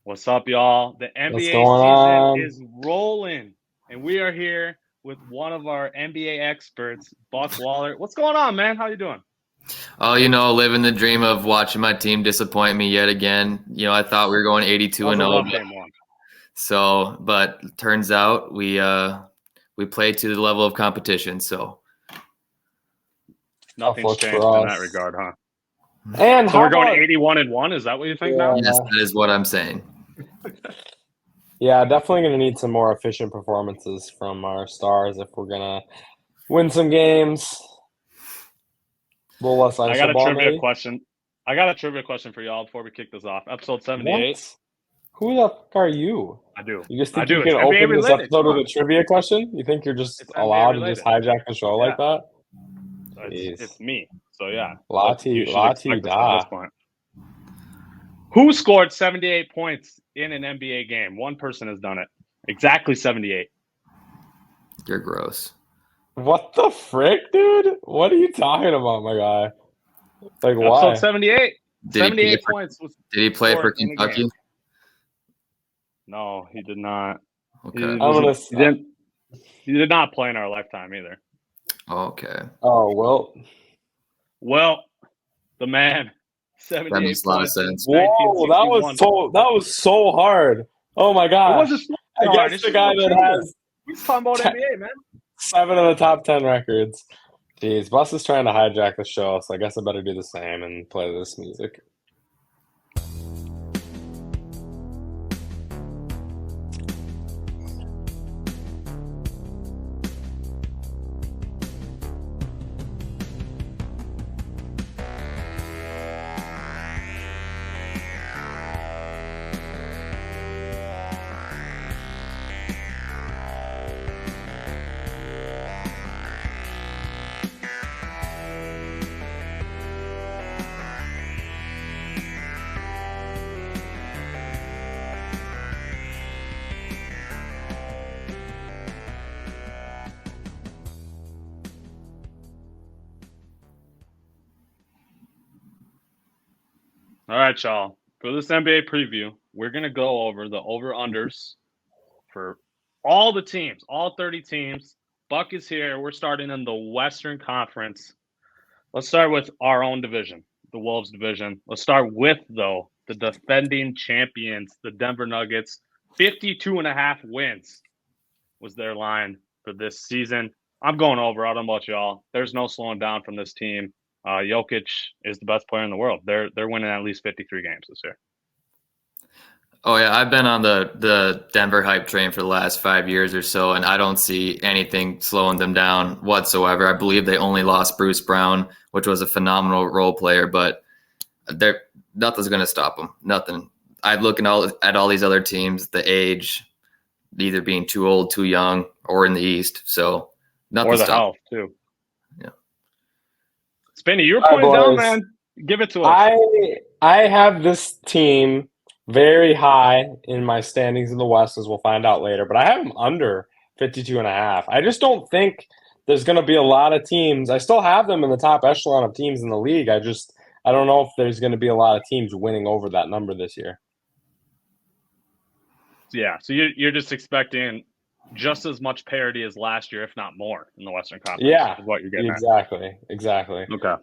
What's up, y'all? The What's NBA going season on? is rolling, and we are here with one of our NBA experts, Buck Wallert. What's going on, man? How you doing? Oh, living the dream of watching my team disappoint me yet again. I thought we were going 82 That was and a 0, rough game one. but turns out we played to the level of competition. So Nothing's look changed for in that us. regard, huh? And So how we're going about 81-1. Is that what you think now? yes, that is what I'm saying. yeah, definitely gonna need some more efficient performances from our stars if we're gonna win some games. A little less I got iso a ball, trivia maybe. question. I got a trivia question for y'all before we kick this off. Episode 78. What? Who the fuck are you? I do. You just I think you do. can It's NBA open this related. episode Come with on. a trivia question? You think you're just It's NBA allowed to just related. hijack the show like that? So Jeez. it's me. So yeah, you should Lati expect this at da. this point. Who scored 78 points in an NBA game? One person has done it. Exactly 78. You're gross. What the frick, dude? What are you talking about, my guy? Like, Episode why? 78. Did he play 78 for, points was did he play for scored in a Kentucky? game. No, he did not. Okay. He did not play in our lifetime either. Okay. Oh, well. Well, the man, 78 That makes a lot of points since sense. Whoa, 1961. that was so hard. Oh my It gosh. wasn't so I hard. guess It's the just guy a little that trivia. has We're just talking about NBA, man. 7 of the top 10 records. Jeez, Bus is trying to hijack the show, so I guess I better do the same and play this music. All right, y'all. For this NBA preview, we're going to go over the over-unders for all the teams, all 30 teams. Buck is here. We're starting in the Western Conference. Let's start with our own division, the Wolves division. Let's start with, though, the defending champions, the Denver Nuggets. 52.5 wins was their line for this season. I'm going over. I don't know about y'all. There's no slowing down from this team. Jokic is the best player in the world. They're winning at least 53 games this year. Oh yeah, I've been on the Denver hype train for the last 5 years or so, and I don't see anything slowing them down whatsoever. I believe they only lost Bruce Brown, which was a phenomenal role player, but nothing's going to stop them. Nothing. I look at all these other teams, the age, either being too old, too young, or in the East. So nothing. Or the health too. Yeah. Spinny, you're All right, pointing down, boys. man. Give it to us. I have this team very high in my standings in the West, as we'll find out later, but I have them under 52.5. I just don't think there's going to be a lot of teams. I still have them in the top echelon of teams in the league. I don't know if there's going to be a lot of teams winning over that number this year. Yeah, so you're just expecting just as much parity as last year, if not more, in the Western Conference. Yeah, is what you're getting exactly. Okay.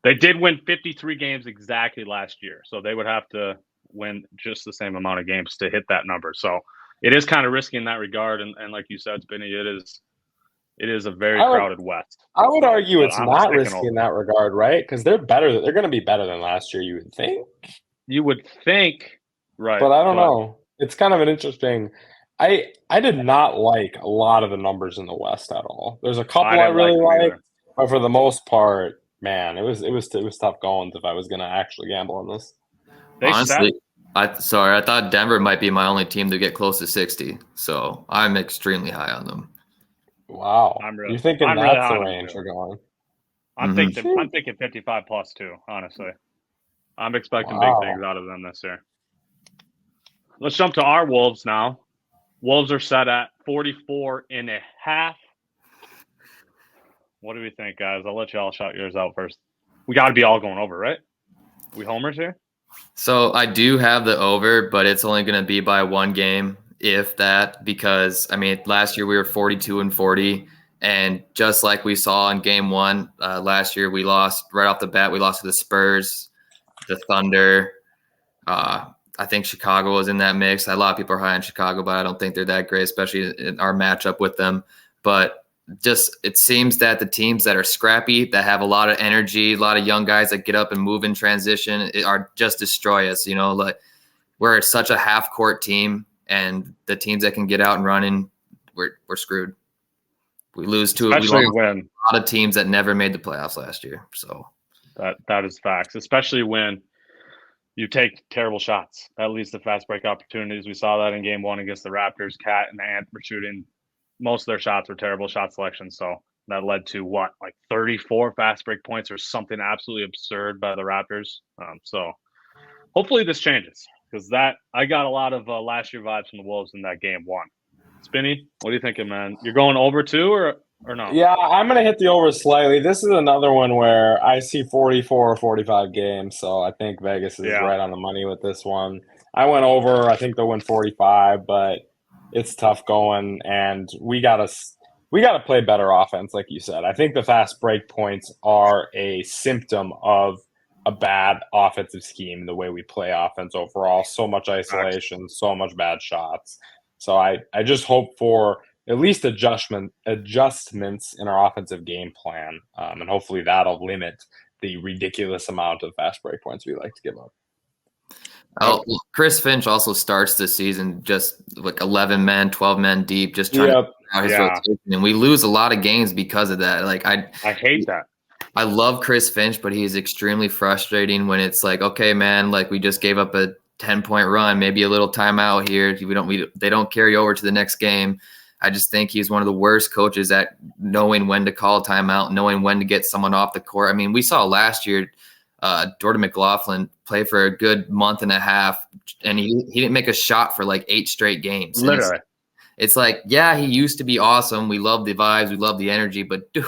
They did win 53 games exactly last year, so they would have to win just the same amount of games to hit that number. So it is kind of risky in that regard, and like you said, Spinny, it is a very crowded West. I would argue it's I'm not sticking risky over. in that regard, right? Because they're better. They're going to be better than last year, you would think. You would think, right? But I don't know. It's kind of an interesting. I did not like a lot of the numbers in the West at all. There's a couple I really liked, but for the most part, man, it was tough going if I was going to actually gamble on this. Honestly, I thought Denver might be my only team to get close to 60, so I'm extremely high on them. Wow, you're thinking that's the range we're going? I'm thinking 55 plus too. Honestly, I'm expecting big things out of them this year. Let's jump to our Wolves now. Wolves are set at 44.5. What do we think, guys? I'll let y'all shout yours out first. We got to be all going over, right? We homers here? So I do have the over, but it's only going to be by one game, if that, because I mean, last year we were 42-40, and just like we saw in game one last year, we lost right off the bat. We lost to the Spurs, the Thunder. I think Chicago was in that mix. A lot of people are high on Chicago, but I don't think they're that great, especially in our matchup with them. But just it seems that the teams that are scrappy, that have a lot of energy, a lot of young guys that get up and move in transition, are just destroy us. You know, like we're such a half court team, and the teams that can get out and running, we're screwed. We lose to Especially a when lot of teams that never made the playoffs last year. So that is facts. Especially when you take terrible shots. That leads to fast break opportunities. We saw that in game one against the Raptors. Cat and Ant were shooting. Most of their shots were terrible shot selection. So that led to what, like 34 fast break points or something absolutely absurd by the Raptors. So hopefully this changes, because that I got a lot of last year vibes from the Wolves in that game one. Spinny, what are you thinking, man? You're going over too or no? Yeah, I'm going to hit the over slightly. This is another one where I see 44 or 45 games, so I think Vegas is right on the money with this one. I went over. I think they'll win 45, but it's tough going, and we gotta play better offense, like you said. I think the fast break points are a symptom of a bad offensive scheme, the way we play offense overall. So much isolation, so much bad shots. So I just hope for at least adjustments in our offensive game plan, and hopefully that'll limit the ridiculous amount of fast break points we like to give up. Chris Finch also starts the season just like 11 men, 12 men deep, just trying to out his rotation, and we lose a lot of games because of that. Like I hate that. I love Chris Finch, but he's extremely frustrating when it's like, okay, man, like we just gave up a 10-point run, maybe a little timeout here. They don't carry over to the next game. I just think he's one of the worst coaches at knowing when to call timeout, knowing when to get someone off the court. I mean, we saw last year Jordan McLaughlin play for a good month and a half, and he didn't make a shot for like 8 straight games. Literally. It's like, yeah, he used to be awesome. We love the vibes. We love the energy. But, dude,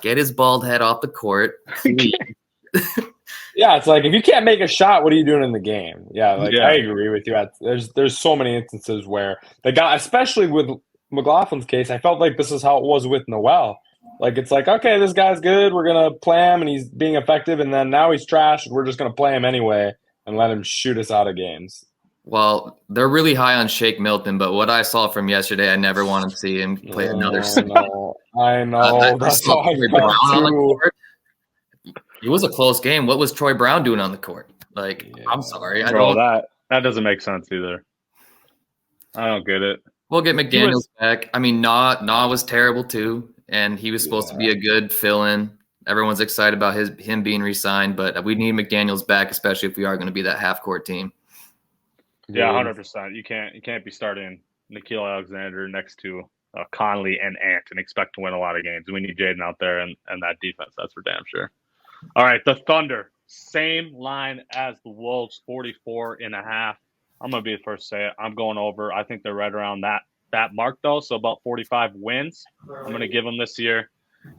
get his bald head off the court. Yeah, it's like if you can't make a shot, what are you doing in the game? Yeah, I agree with you. There's so many instances where the guy, especially with McLaughlin's case, I felt like this is how it was with Noel. Like, it's like, okay, this guy's good. We're going to play him, and he's being effective. And then now he's trash, and we're just going to play him anyway and let him shoot us out of games. Well, they're really high on Shake Milton, but what I saw from yesterday, I never want to see him play another season. I know. That's how I felt too. It was a close game. What was Troy Brown doing on the court? Like, I'm sorry. That doesn't make sense either. I don't get it. We'll get McDaniels back. I mean, Nah was terrible too, and he was supposed to be a good fill-in. Everyone's excited about him being re-signed, but we need McDaniels back, especially if we are going to be that half-court team. Yeah, 100%. You can't be starting Nickeil Alexander next to Conley and Ant and expect to win a lot of games. We need Jaden out there and that defense. That's for damn sure. All right, the Thunder, same line as the Wolves, 44.5. I'm going to be the first to say it. I'm going over. I think they're right around that mark, though, so about 45 wins. I'm going to give them this year.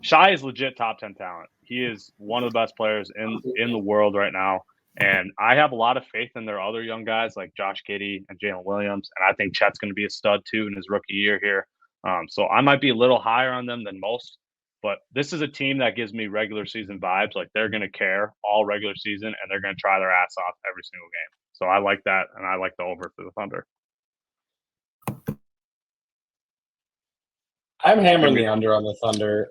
Shai is legit top 10 talent. He is one of the best players in the world right now, and I have a lot of faith in their other young guys like Josh Giddey and Jalen Williams, and I think Chet's going to be a stud, too, in his rookie year here. So I might be a little higher on them than most. But this is a team that gives me regular season vibes. Like, they're going to care all regular season, and they're going to try their ass off every single game. So I like that, and I like the over for the Thunder. I'm hammering the under on the Thunder.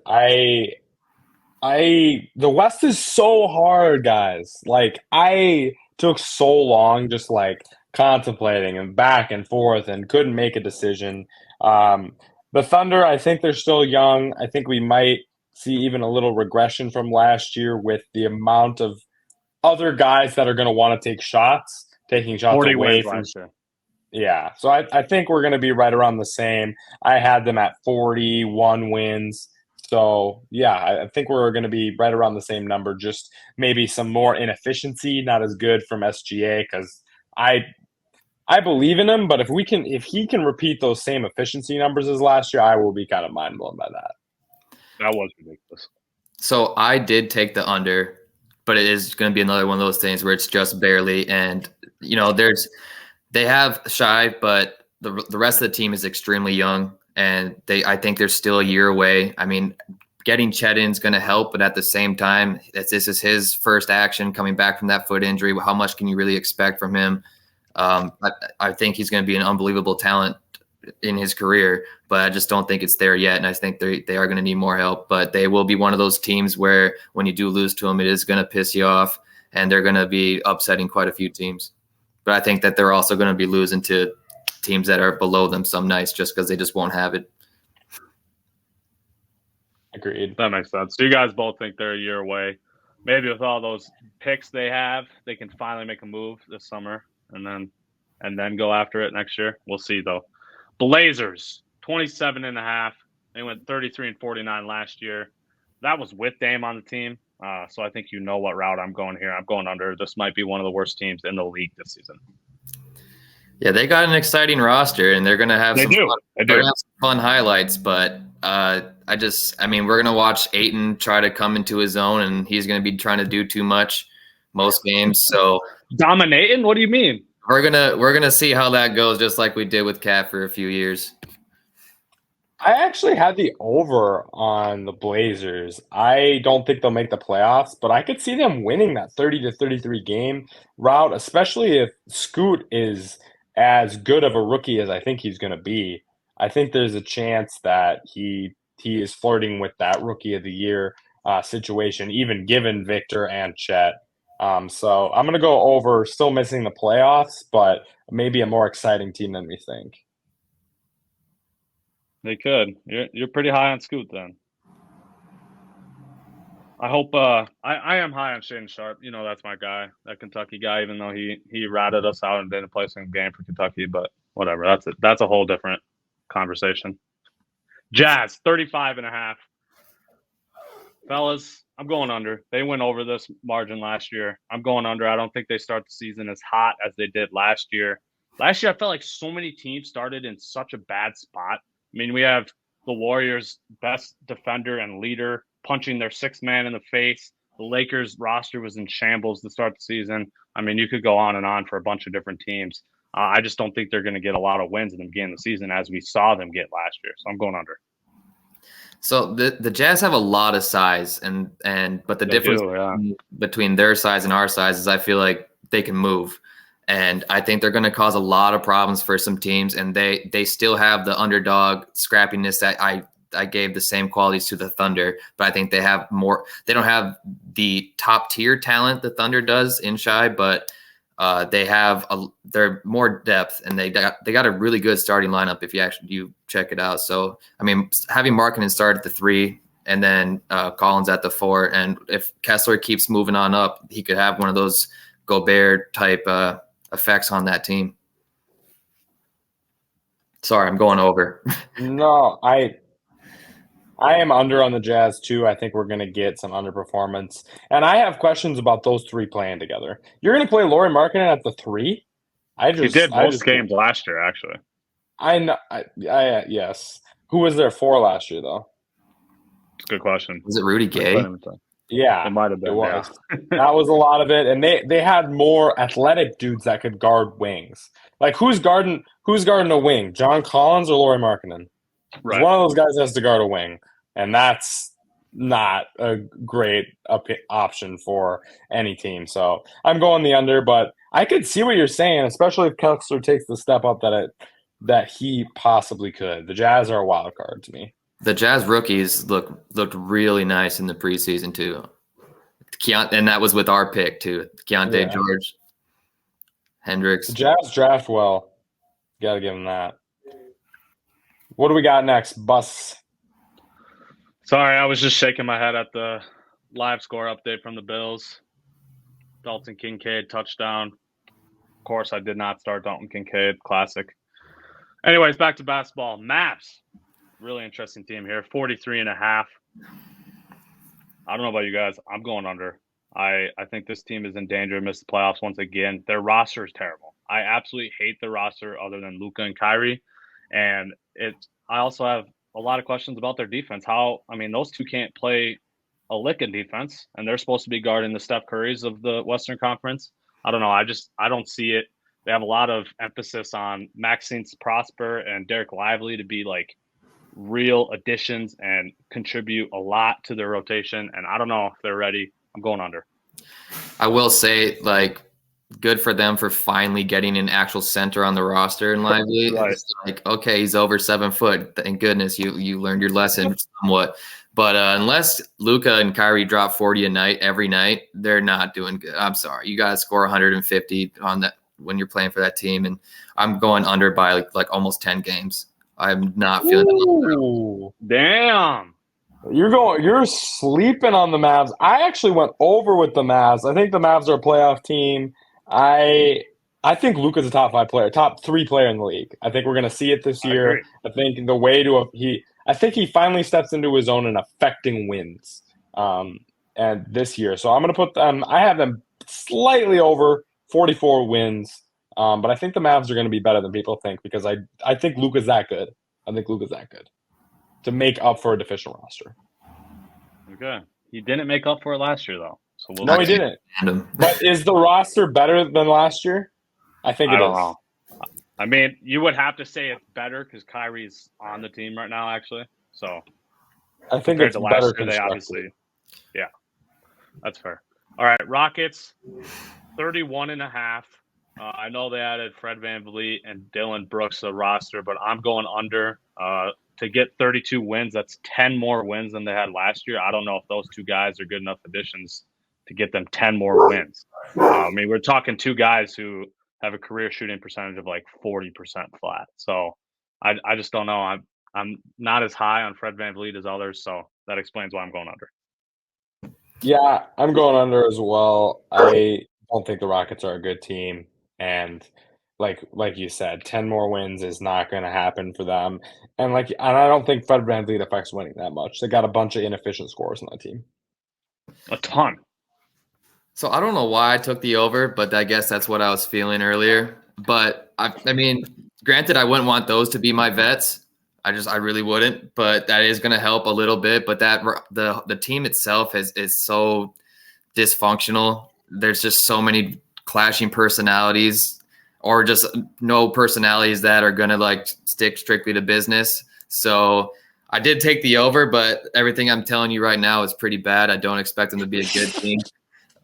The West is so hard, guys. Like, I took so long just like contemplating and back and forth and couldn't make a decision. The Thunder, I think they're still young. I think we might see even a little regression from last year with the amount of other guys that are going to want to take shots, taking shots 40 away wins from. last year. Yeah, so I think we're going to be right around the same. I had them at 41 wins. So, yeah, I think we're going to be right around the same number, just maybe some more inefficiency, not as good from SGA, because I believe in him, but if he can repeat those same efficiency numbers as last year, I will be kind of mind blown by that. That was ridiculous. So I did take the under, but it is going to be another one of those things where it's just barely. And they have Shy, but the rest of the team is extremely young, and I think they're still a year away. I mean, getting Chedin's going to help, but at the same time, this is his first action coming back from that foot injury. How much can you really expect from him? I think he's going to be an unbelievable talent in his career, but I just don't think it's there yet. And I think they are going to need more help, but they will be one of those teams where when you do lose to them, it is going to piss you off, and they're going to be upsetting quite a few teams. But I think that they're also going to be losing to teams that are below them some nights just because they just won't have it. Agreed. That makes sense. So you guys both think they're a year away. Maybe with all those picks they have, they can finally make a move this summer and then go after it next year. We'll see, though. Blazers, 27.5. They went 33-49 last year. That was with Dame on the team. So I think you know what route I'm going here. I'm going under. This might be one of the worst teams in the league this season. Yeah, they got an exciting roster, and they're going to have some fun highlights. But we're going to watch Ayton try to come into his own, and he's going to be trying to do too much most games. So dominating? What do you mean? We're gonna see how that goes, just like we did with Cat for a few years. I actually had the over on the Blazers. I don't think they'll make the playoffs, but I could see them winning that 30-33 game route, especially if Scoot is as good of a rookie as I think he's going to be. I think there's a chance that he is flirting with that rookie of the year situation, even given Victor and Chet. So I'm going to go over, still missing the playoffs, but maybe a more exciting team than we think. They could. You're pretty high on Scoot then. I hope I am high on Shaden Sharp. You know, that's my guy, that Kentucky guy, even though he ratted us out and didn't play some game for Kentucky, but whatever. That's a whole different conversation. Jazz, 35.5. Fellas, I'm going under. They went over this margin last year. I'm going under. I don't think they start the season as hot as they did last year. Last year, I felt like so many teams started in such a bad spot. I mean, we have the Warriors' best defender and leader punching their sixth man in the face. The Lakers' roster was in shambles to start the season. I mean, you could go on and on for a bunch of different teams. I just don't think they're going to get a lot of wins in the beginning of the season as we saw them get last year. So I'm going under. So the Jazz have a lot of size, but the difference between their size and our size is I feel like they can move. And I think they're going to cause a lot of problems for some teams, and they still have the underdog scrappiness that I gave the same qualities to the Thunder, but I think they have more. They don't have the top tier talent the Thunder does in Shy, but they're more depth, and they got a really good starting lineup if you check it out. So I mean, having Markkanen start at the 3 and then Collins at the 4, and if Kessler keeps moving on up, he could have one of those Gobert type effects on that team. Sorry, I'm going over. No, I am under on the Jazz too. I think we're going to get some underperformance. And I have questions about those three playing together. You're going to play Lauri Markkanen at the 3? He did most games last year, actually. I know. Yes. Who was there for last year, though? It's a good question. Was it Rudy Gay? Yeah, it might have been. It was. Yeah. That was a lot of it, and they had more athletic dudes that could guard wings. Like who's guarding a wing? John Collins or Lauri Markkanen? Right. One of those guys has to guard a wing, and that's not a great option for any team. So I'm going the under, but I could see what you're saying, especially if Kessler takes the step up that he possibly could. The Jazz are a wild card to me. The Jazz rookies looked really nice in the preseason too. And that was with our pick too. Keontae George, Hendricks. The Jazz draft well. Got to give them that. What do we got next, Bus? Sorry, I was just shaking my head at the live score update from the Bills. Dalton Kincaid touchdown. Of course, I did not start Dalton Kincaid. Classic. Anyways, back to basketball. Mavs. Really interesting team here. 43.5. I don't know about you guys. I'm going under. I think this team is in danger to miss the playoffs once again. Their roster is terrible. I absolutely hate the roster other than Luka and Kyrie. And I also have a lot of questions about their defense. Those two can't play a lick in defense, and they're supposed to be guarding the Steph Currys of the Western Conference. I don't know. I don't see it. They have a lot of emphasis on Maxine Prosper and Derek Lively to be like real additions and contribute a lot to their rotation. And I don't know if they're ready. I'm going under. I will say, like, good for them for finally getting an actual center on the roster in Lively. Right. It's like, okay, he's over 7 foot. Thank goodness you learned your lesson somewhat. But unless Luka and Kyrie drop 40 a night every night, they're not doing good. I'm sorry. You got to score 150 on that when you're playing for that team. And I'm going under by like almost 10 games. I'm not feeling Ooh. Damn. You're sleeping on the Mavs. I actually went over with the Mavs. I think the Mavs are a playoff team. I think Luka's a top 5 player, top 3 player in the league. I think we're going to see it this year. I think the way to I think he finally steps into his own and affecting wins. And this year, so I'm going to put them. I have them slightly over 44 wins. But I think the Mavs are going to be better than people think because I think Luka's that good. I think Luka's that good to make up for a deficient roster. Okay. He didn't make up for it last year, though. So No, he didn't. But is the roster better than last year? I think it is. I don't know. I mean, you would have to say it's better because Kyrie's on the team right now, actually. So I think it's better year, they obviously, yeah, that's fair. All right, Rockets, 31.5. I know they added Fred VanVleet and Dylan Brooks to the roster, but I'm going under to get 32 wins. That's 10 more wins than they had last year. I don't know if those two guys are good enough additions to get them 10 more wins. I mean, we're talking two guys who have a career shooting percentage of like 40% flat. So I just don't know. I'm not as high on Fred VanVleet as others, so that explains why I'm going under. Yeah, I'm going under as well. I don't think the Rockets are a good team. And like you said, 10 more wins is not going to happen for them. And I don't think Fred VanVleet affects winning that much. They got a bunch of inefficient scorers on that team. A ton. So I don't know why I took the over, but I guess that's what I was feeling earlier. But I mean, granted, I wouldn't want those to be my vets. I really wouldn't. But that is going to help a little bit. But that the team itself is so dysfunctional. There's just so many clashing personalities, or just no personalities that are going to like stick strictly to business. So I did take the over, but everything I'm telling you right now is pretty bad. I don't expect them to be a good team.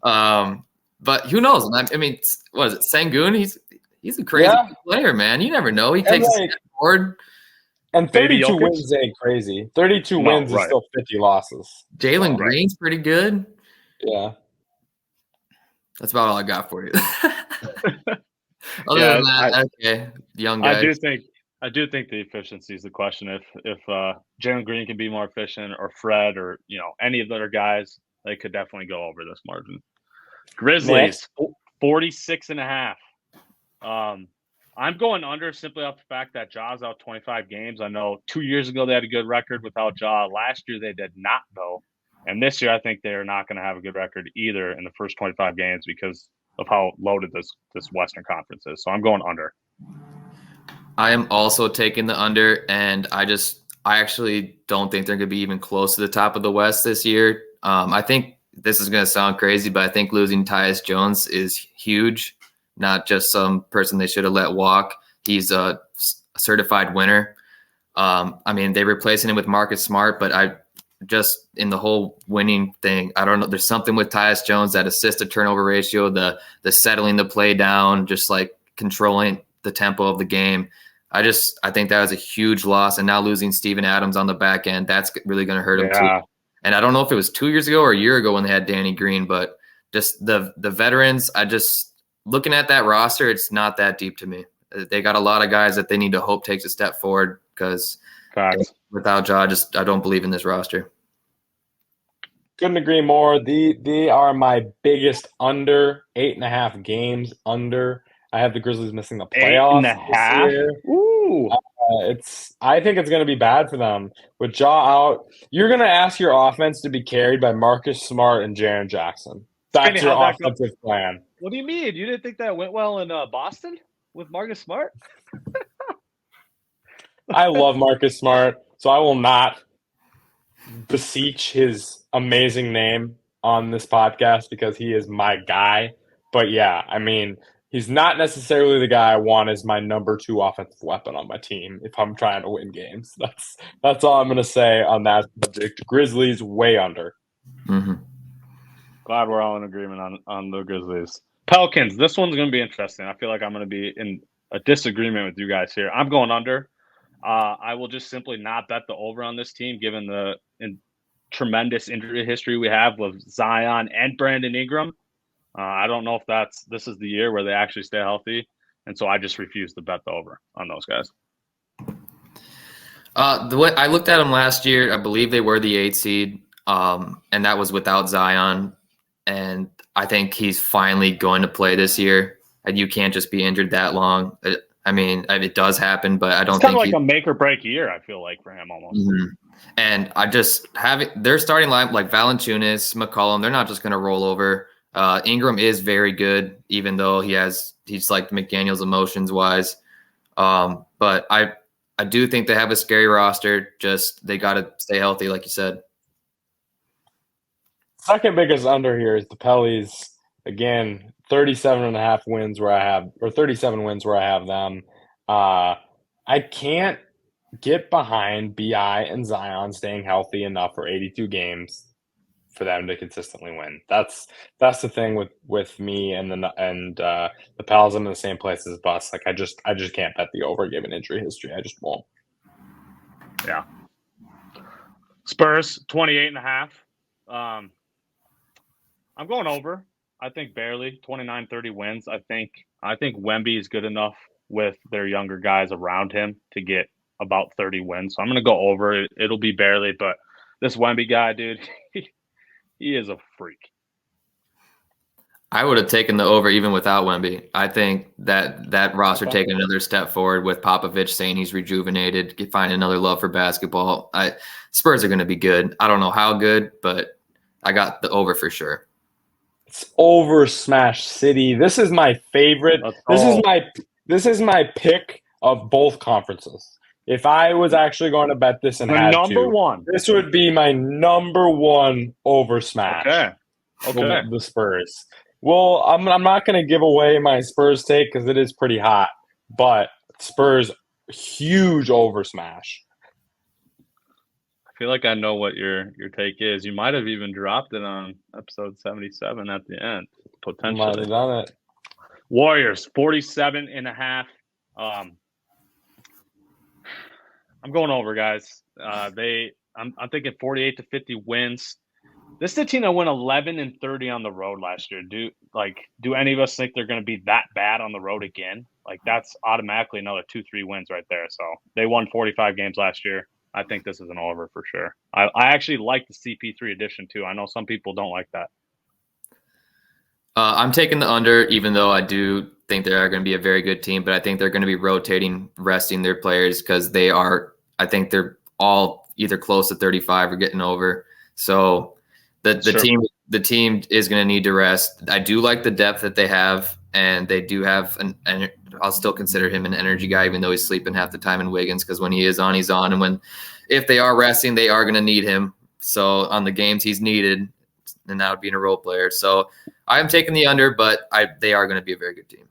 But who knows? I mean, what is it? Sengun? He's a crazy player, man. You never know. He takes a step forward. And 32 wins ain't crazy. 32 wins is still 50 losses. Jalen Green's pretty good. Yeah. That's about all I got for you. Other than that, okay, young guys. I do think the efficiency is the question. If Jalen Green can be more efficient, or Fred, or any of the other guys, they could definitely go over this margin. Grizzlies, 46.5. I'm going under simply off the fact that Ja's out 25 games. I know 2 years ago they had a good record without Ja. Last year they did not, though. And this year I think they're not going to have a good record either in the first 25 games because of how loaded this Western Conference is. So I'm going under. I am also taking the under, and I actually don't think they're going to be even close to the top of the West this year. I think this is going to sound crazy, but I think losing Tyus Jones is huge, not just some person they should have let walk. He's a certified winner. I mean, they're replacing him with Marcus Smart, but just in the whole winning thing, I don't know. There's something with Tyus Jones, that assist to turnover ratio, the settling the play down, just like controlling the tempo of the game. I think that was a huge loss. And now losing Steven Adams on the back end, that's really going to hurt him too. And I don't know if it was 2 years ago or a year ago when they had Danny Green, but just the veterans, looking at that roster, it's not that deep to me. They got a lot of guys that they need to hope takes a step forward because without Ja, I don't believe in this roster. Couldn't agree more. They are my biggest under 8.5 games under. I have the Grizzlies missing the playoffs 8.5. this year. Ooh. I think it's going to be bad for them with Ja out. You're going to ask your offense to be carried by Marcus Smart and Jaren Jackson. That's your offensive plan. What do you mean? You didn't think that went well in Boston with Marcus Smart? I love Marcus Smart, so I will not beseech his amazing name on this podcast because he is my guy. But yeah, I mean, he's not necessarily the guy I want as my number 2 offensive weapon on my team if I'm trying to win games. That's all I'm going to say on that subject. Grizzlies way under. Mm-hmm. Glad we're all in agreement on the Grizzlies. Pelicans, this one's going to be interesting. I feel like I'm going to be in a disagreement with you guys here. I'm going under. I will just simply not bet the over on this team given the tremendous injury history we have with Zion and Brandon Ingram. I don't know if this is the year where they actually stay healthy, and so I just refuse to bet the over on those guys. The way I looked at them last year, I believe they were the 8 seed, and that was without Zion. And I think he's finally going to play this year. And you can't just be injured that long. I mean, it does happen, but I don't think it's kind of like a make or break year. I feel like for him almost. Mm-hmm. And I just their starting line like Valanciunas, McCollum. They're not just going to roll over. Ingram is very good, even though he's like McDaniel's emotions wise. But I do think they have a scary roster. Just they got to stay healthy, like you said. Second biggest under here is the Pellies. Again, 37.5 wins where I have, or 37 wins where I have them. I can't get behind BI and Zion staying healthy enough for 82 games for them to consistently win. That's the thing with me and the Pels. I'm in the same place as Bus. Like I just can't bet the over given injury history. I just won't. Yeah. Spurs 28.5. I'm going over. I think barely 29-30 wins. I think Wemby is good enough with their younger guys around him to get about 30 wins. So I'm going to go over. It'll be barely, but this Wemby guy, dude, he is a freak. I would have taken the over even without Wemby. I think that roster taking another step forward with Popovich saying he's rejuvenated, find another love for basketball. Spurs are going to be good. I don't know how good, but I got the over for sure. It's over Smash City. This is my favorite. This is my pick of both conferences. If I was actually going to bet this and had number to, one, this would be my number one over Smash. Okay. The Spurs. Well, I'm not going to give away my Spurs take because it is pretty hot, but Spurs huge over Smash. I feel like I know what your take is. You might have even dropped it on episode 77 at the end, potentially. Might have done it. Warriors 47.5. I'm going over, guys. I'm thinking 48 to 50 wins. This is a team that went 11-30 on the road last year. Do any of us think they're going to be that bad on the road again? Like that's automatically another 2-3 wins right there. So they won 45 games last year. I think this is an over for sure. I actually like the CP3 addition too. I know some people don't like that. I'm taking the under, even though I do think they are going to be a very good team, but I think they're going to be rotating, resting their players because I think they're all either close to 35 or getting over. So the team is going to need to rest. I do like the depth that they have, and they do have I'll still consider him an energy guy, even though he's sleeping half the time in Wiggins, because when he is on, he's on. And if they are resting, they are going to need him. So on the games he's needed, and that would be in a role player. So I'm taking the under, but they are going to be a very good team.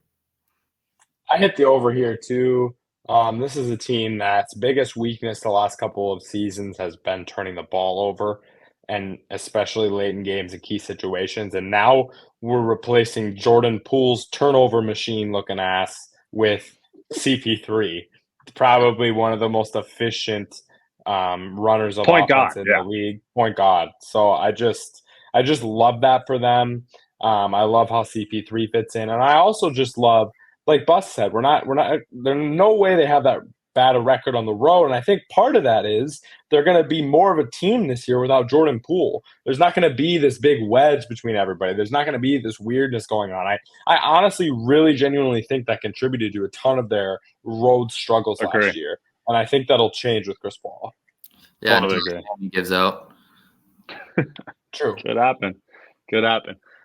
I hit the over here too. This is a team that's biggest weakness the last couple of seasons has been turning the ball over, and especially late in games and key situations. And now we're replacing Jordan Poole's turnover machine looking ass with CP3, probably one of the most efficient runners of offense in the league. Point guard. So I just love that for them. I love how CP3 fits in, and I also just love, like Bus said, there's no way they have that bad a record on the road, and I think part of that is they're going to be more of a team this year without Jordan Poole. There's not going to be this big wedge between everybody. There's not going to be this weirdness going on. I honestly really genuinely think that contributed to a ton of their road struggles last year, and I think that'll change with Chris Paul. Yeah, totally agree. He gives out. True. Could happen.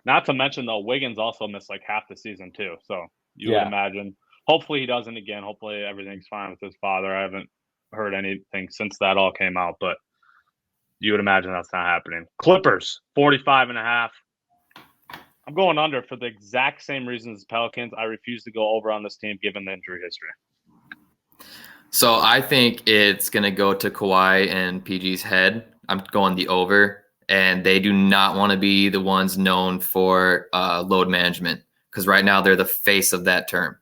Not to mention, though, Wiggins also missed like half the season, too. So you would imagine. Hopefully he doesn't again. Hopefully everything's fine with his father. I haven't heard anything since that all came out. But You would imagine that's not happening. Clippers, 45.5. I'm going under for the exact same reasons as Pelicans. I refuse to go over on this team given the injury history. So I think it's going to go to Kawhi and PG's head. I'm going the over, and they do not want to be the ones known for load management because right now they're the face of that term.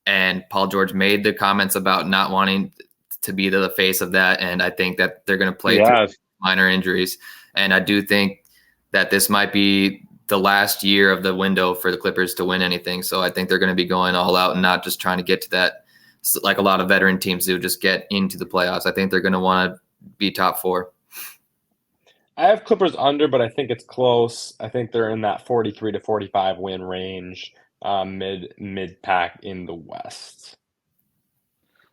And Paul George made the comments about not wanting to be the face of that, and I think that they're going to play through minor injuries. And I do think that this might be the last year of the window for the Clippers to win anything. So I think they're going to be going all out and not just trying to get to that, like a lot of veteran teams do, just get into the playoffs. I think they're going to want to be top 4. I have Clippers under, but I think it's close. I think they're in that 43 to 45 win range, mid pack in the West.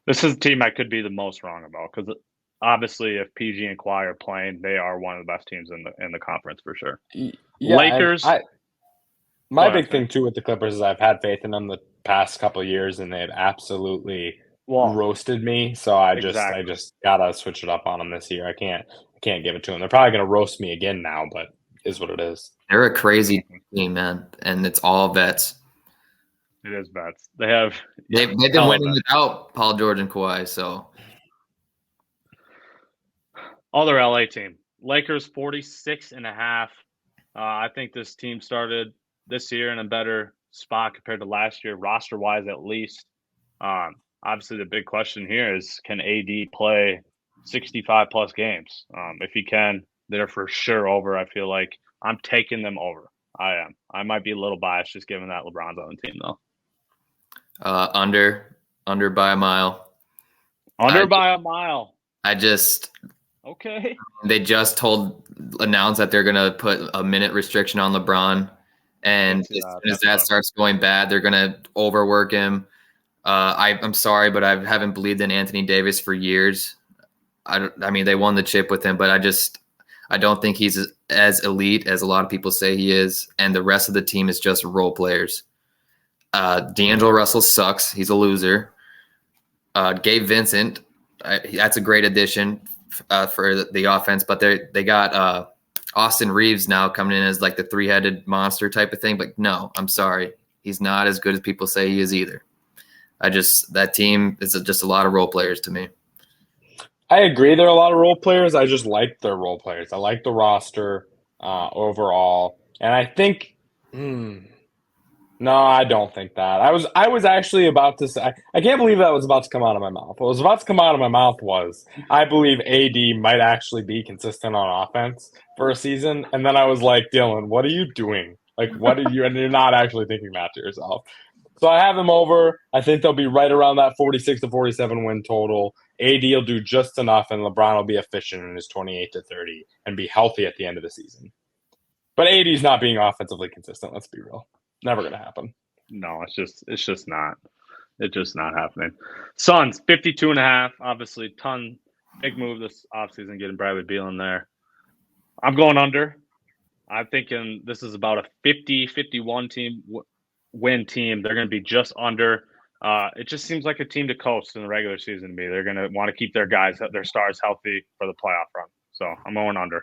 This is a team I could be the most wrong about because obviously if PG and Kawhi are playing, they are one of the best teams in the conference for sure. Yeah, Lakers. My big thing too with the Clippers is I've had faith in them the past couple of years, and they've absolutely roasted me. So I just gotta switch it up on them this year. I can't give it to them. They're probably gonna roast me again now, but it is what it is. They're a crazy team, man, and it's all vets. It is vets. They've been winning without Paul George and Kawhi. So other LA team, Lakers 46.5. I think this team started this year in a better spot compared to last year, roster-wise at least. Obviously, the big question here is, can AD play 65-plus games? If he can, they're for sure over. I feel like I'm taking them over. I am. I might be a little biased just given that LeBron's on the team, though. Under by a mile. By a mile. Okay. They just announced that they're going to put a minute restriction on LeBron. And as soon as that starts going bad, they're going to overwork him. I'm sorry, but I haven't believed in Anthony Davis for years. I mean, they won the chip with him, but I don't think he's as elite as a lot of people say he is. And the rest of the team is just role players. D'Angelo Russell sucks. He's a loser. Gabe Vincent, that's a great addition for the offense, but they got Austin Reeves now coming in as like the 3-headed monster type of thing. But no, I'm sorry. He's not as good as people say he is either. That team is just a lot of role players to me. I agree. There are a lot of role players. I just like their role players. I like the roster overall. And I think, no, I don't think that. I was actually about to say, I can't believe that was about to come out of my mouth. What was about to come out of my mouth was, I believe AD might actually be consistent on offense for a season. And then I was like, Dylan, what are you doing? Like, what are you, and you're not actually thinking that to yourself. So I have them over. I think they'll be right around that 46 to 47 win total. AD will do just enough, and LeBron will be efficient in his 28 to 30 and be healthy at the end of the season. But AD's not being offensively consistent. Let's be real. Never going to happen. No, it's just not. It's just not happening. Suns, 52.5. Obviously, big move this offseason getting Bradley Beal in there. I'm going under. I'm thinking this is about a 50-51 win team. They're going to be just under. It just seems like a team to coast in the regular season to me. They're going to want to keep their stars healthy for the playoff run. So I'm going under.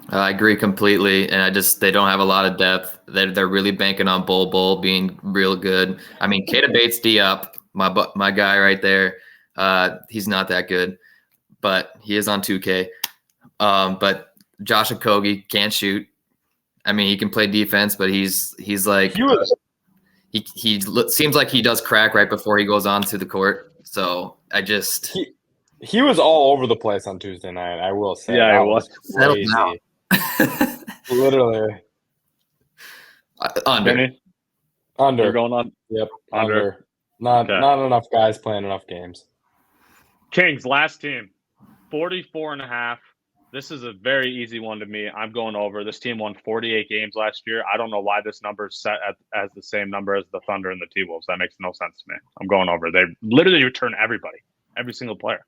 I agree completely, and they don't have a lot of depth. They're really banking on Bol being real good. I mean, Keita Bates-Diop, my guy right there, he's not that good, but he is on 2K. But Josh Okogie can't shoot. I mean, he can play defense, but he's like he seems like he does crack right before he goes onto the court. So He was all over the place on Tuesday night, I will say. Yeah, it was crazy. Literally. Under. You're going on? Yep, under. Not enough guys playing enough games. Kings, last team, 44.5. This is a very easy one to me. I'm going over. This team won 48 games last year. I don't know why this number is set as the same number as the Thunder and the T-Wolves. That makes no sense to me. I'm going over. They literally return everybody, every single player.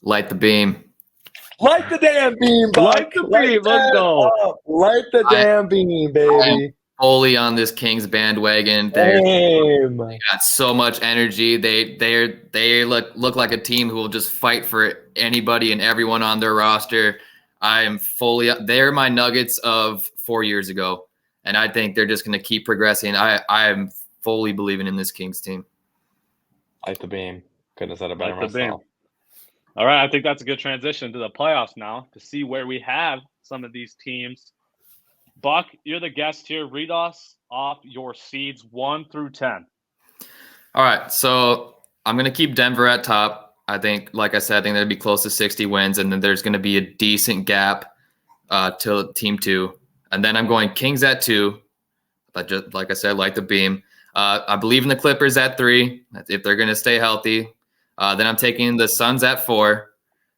Light the beam. Light the damn beam, Buck. Light the beam. Let's go. Light the damn beam, baby. Fully on this Kings bandwagon. They got so much energy. They look like a team who will just fight for anybody and everyone on their roster. They're my Nuggets of 4 years ago, and I think they're just going to keep progressing. I am fully believing in this Kings team. Like the beam. Couldn't have said it better Like the beam. myself. All right, I think that's a good transition to the playoffs now to see where we have some of these teams. Buck, you're the guest here. Read us off your seeds 1 through 10. All right, so I'm going to keep Denver at top. I think, like I said, I think they'll be close to 60 wins, and then there's going to be a decent gap to team 2. And then I'm going Kings at 2. But just like I said, like the beam. I believe in the Clippers at 3 if they're going to stay healthy. Then I'm taking the Suns at 4.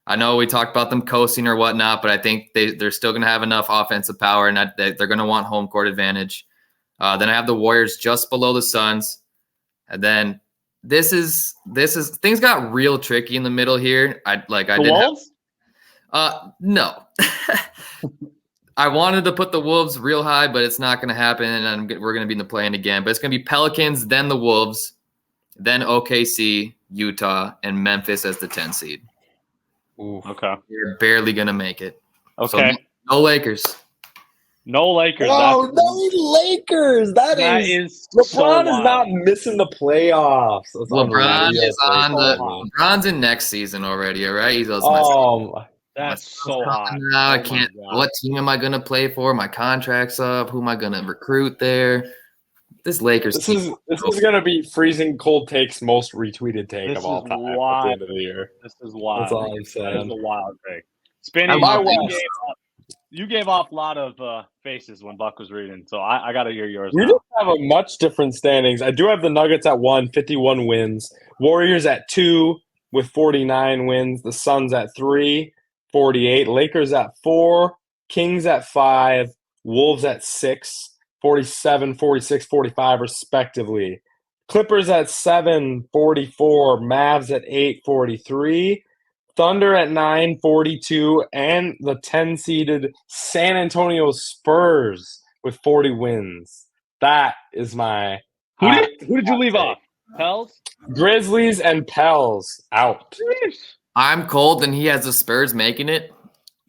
I know we talked about them coasting or whatnot, but I think they're still going to have enough offensive power, and they're going to want home court advantage. Then I have the Warriors just below the Suns, and then this is things got real tricky in the middle here. Wolves? No. I wanted to put the Wolves real high, but it's not going to happen, and we're going to be in the play-in again. But it's going to be Pelicans, then the Wolves, then OKC, Utah, and Memphis as the 10 seed. Ooh, okay. You're barely going to make it. Okay. So no Lakers. No Lakers. Oh, no Lakers. That is LeBron so is not missing the playoffs. That's LeBron's in next season already, all right? He's that's so hot. Now I can't. What team am I going to play for? My contract's up. Who am I going to recruit there? This Lakers This is going to be freezing cold takes most retweeted take of all time at the end of the year. This is wild. That's all I'm saying. This is a wild take. Spinny, you gave off a lot of faces when Buck was reading, so I got to hear yours. We just have a much different standings. I do have the Nuggets at 1, 51 wins. Warriors at 2 with 49 wins. The Suns at 3, 48. Lakers at 4. Kings at 5. Wolves at 6. 47, 46, 45, respectively. Clippers at 7, 44. Mavs at 8, 43. Thunder at 9, 42. And the 10-seeded San Antonio Spurs with 40 wins. That is my... Who did you leave off? Pels? Grizzlies and Pels out. I'm cold, and he has the Spurs making it.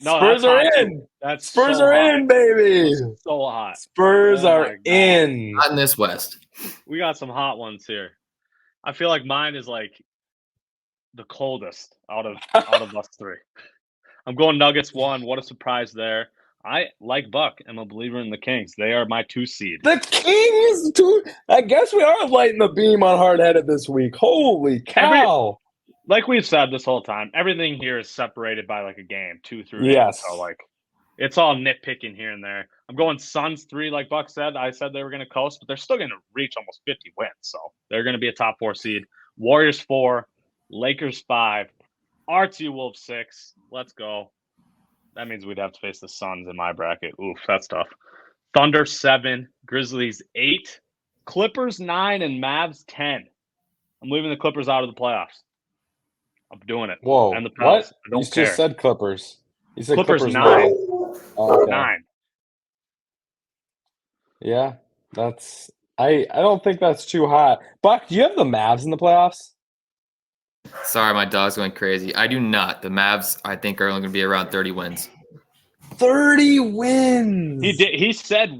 No, Spurs are in. Spurs are in, baby. So hot. Spurs are in. Not in this West. We got some hot ones here. I feel like mine is like the coldest out of us 3. I'm going Nuggets 1. What a surprise there. I like Buck. I'm a believer in the Kings. They are my 2 seed. The Kings 2. I guess we are lighting the beam on hard-headed this week. Holy cow. Like we've said this whole time, everything here is separated by like a game, 2 through 8. Yes. So like it's all nitpicking here and there. I'm going Suns 3, like Buck said. I said they were going to coast, but they're still going to reach almost 50 wins. So they're going to be a top 4 seed. Warriors 4, Lakers 5, RT Wolves 6. Let's go. That means we'd have to face the Suns in my bracket. Oof, that's tough. Thunder 7, Grizzlies 8, Clippers 9, and Mavs 10. I'm leaving the Clippers out of the playoffs. I'm doing it. Whoa. And the Pels. What? You just said Clippers. You said Clippers 9. Oh, okay. 9. Yeah, that's I don't think that's too hot. Buck, do you have the Mavs in the playoffs? Sorry, my dog's going crazy. I do not. The Mavs, I think, are only going to be around 30 wins. 30 wins. He did. He said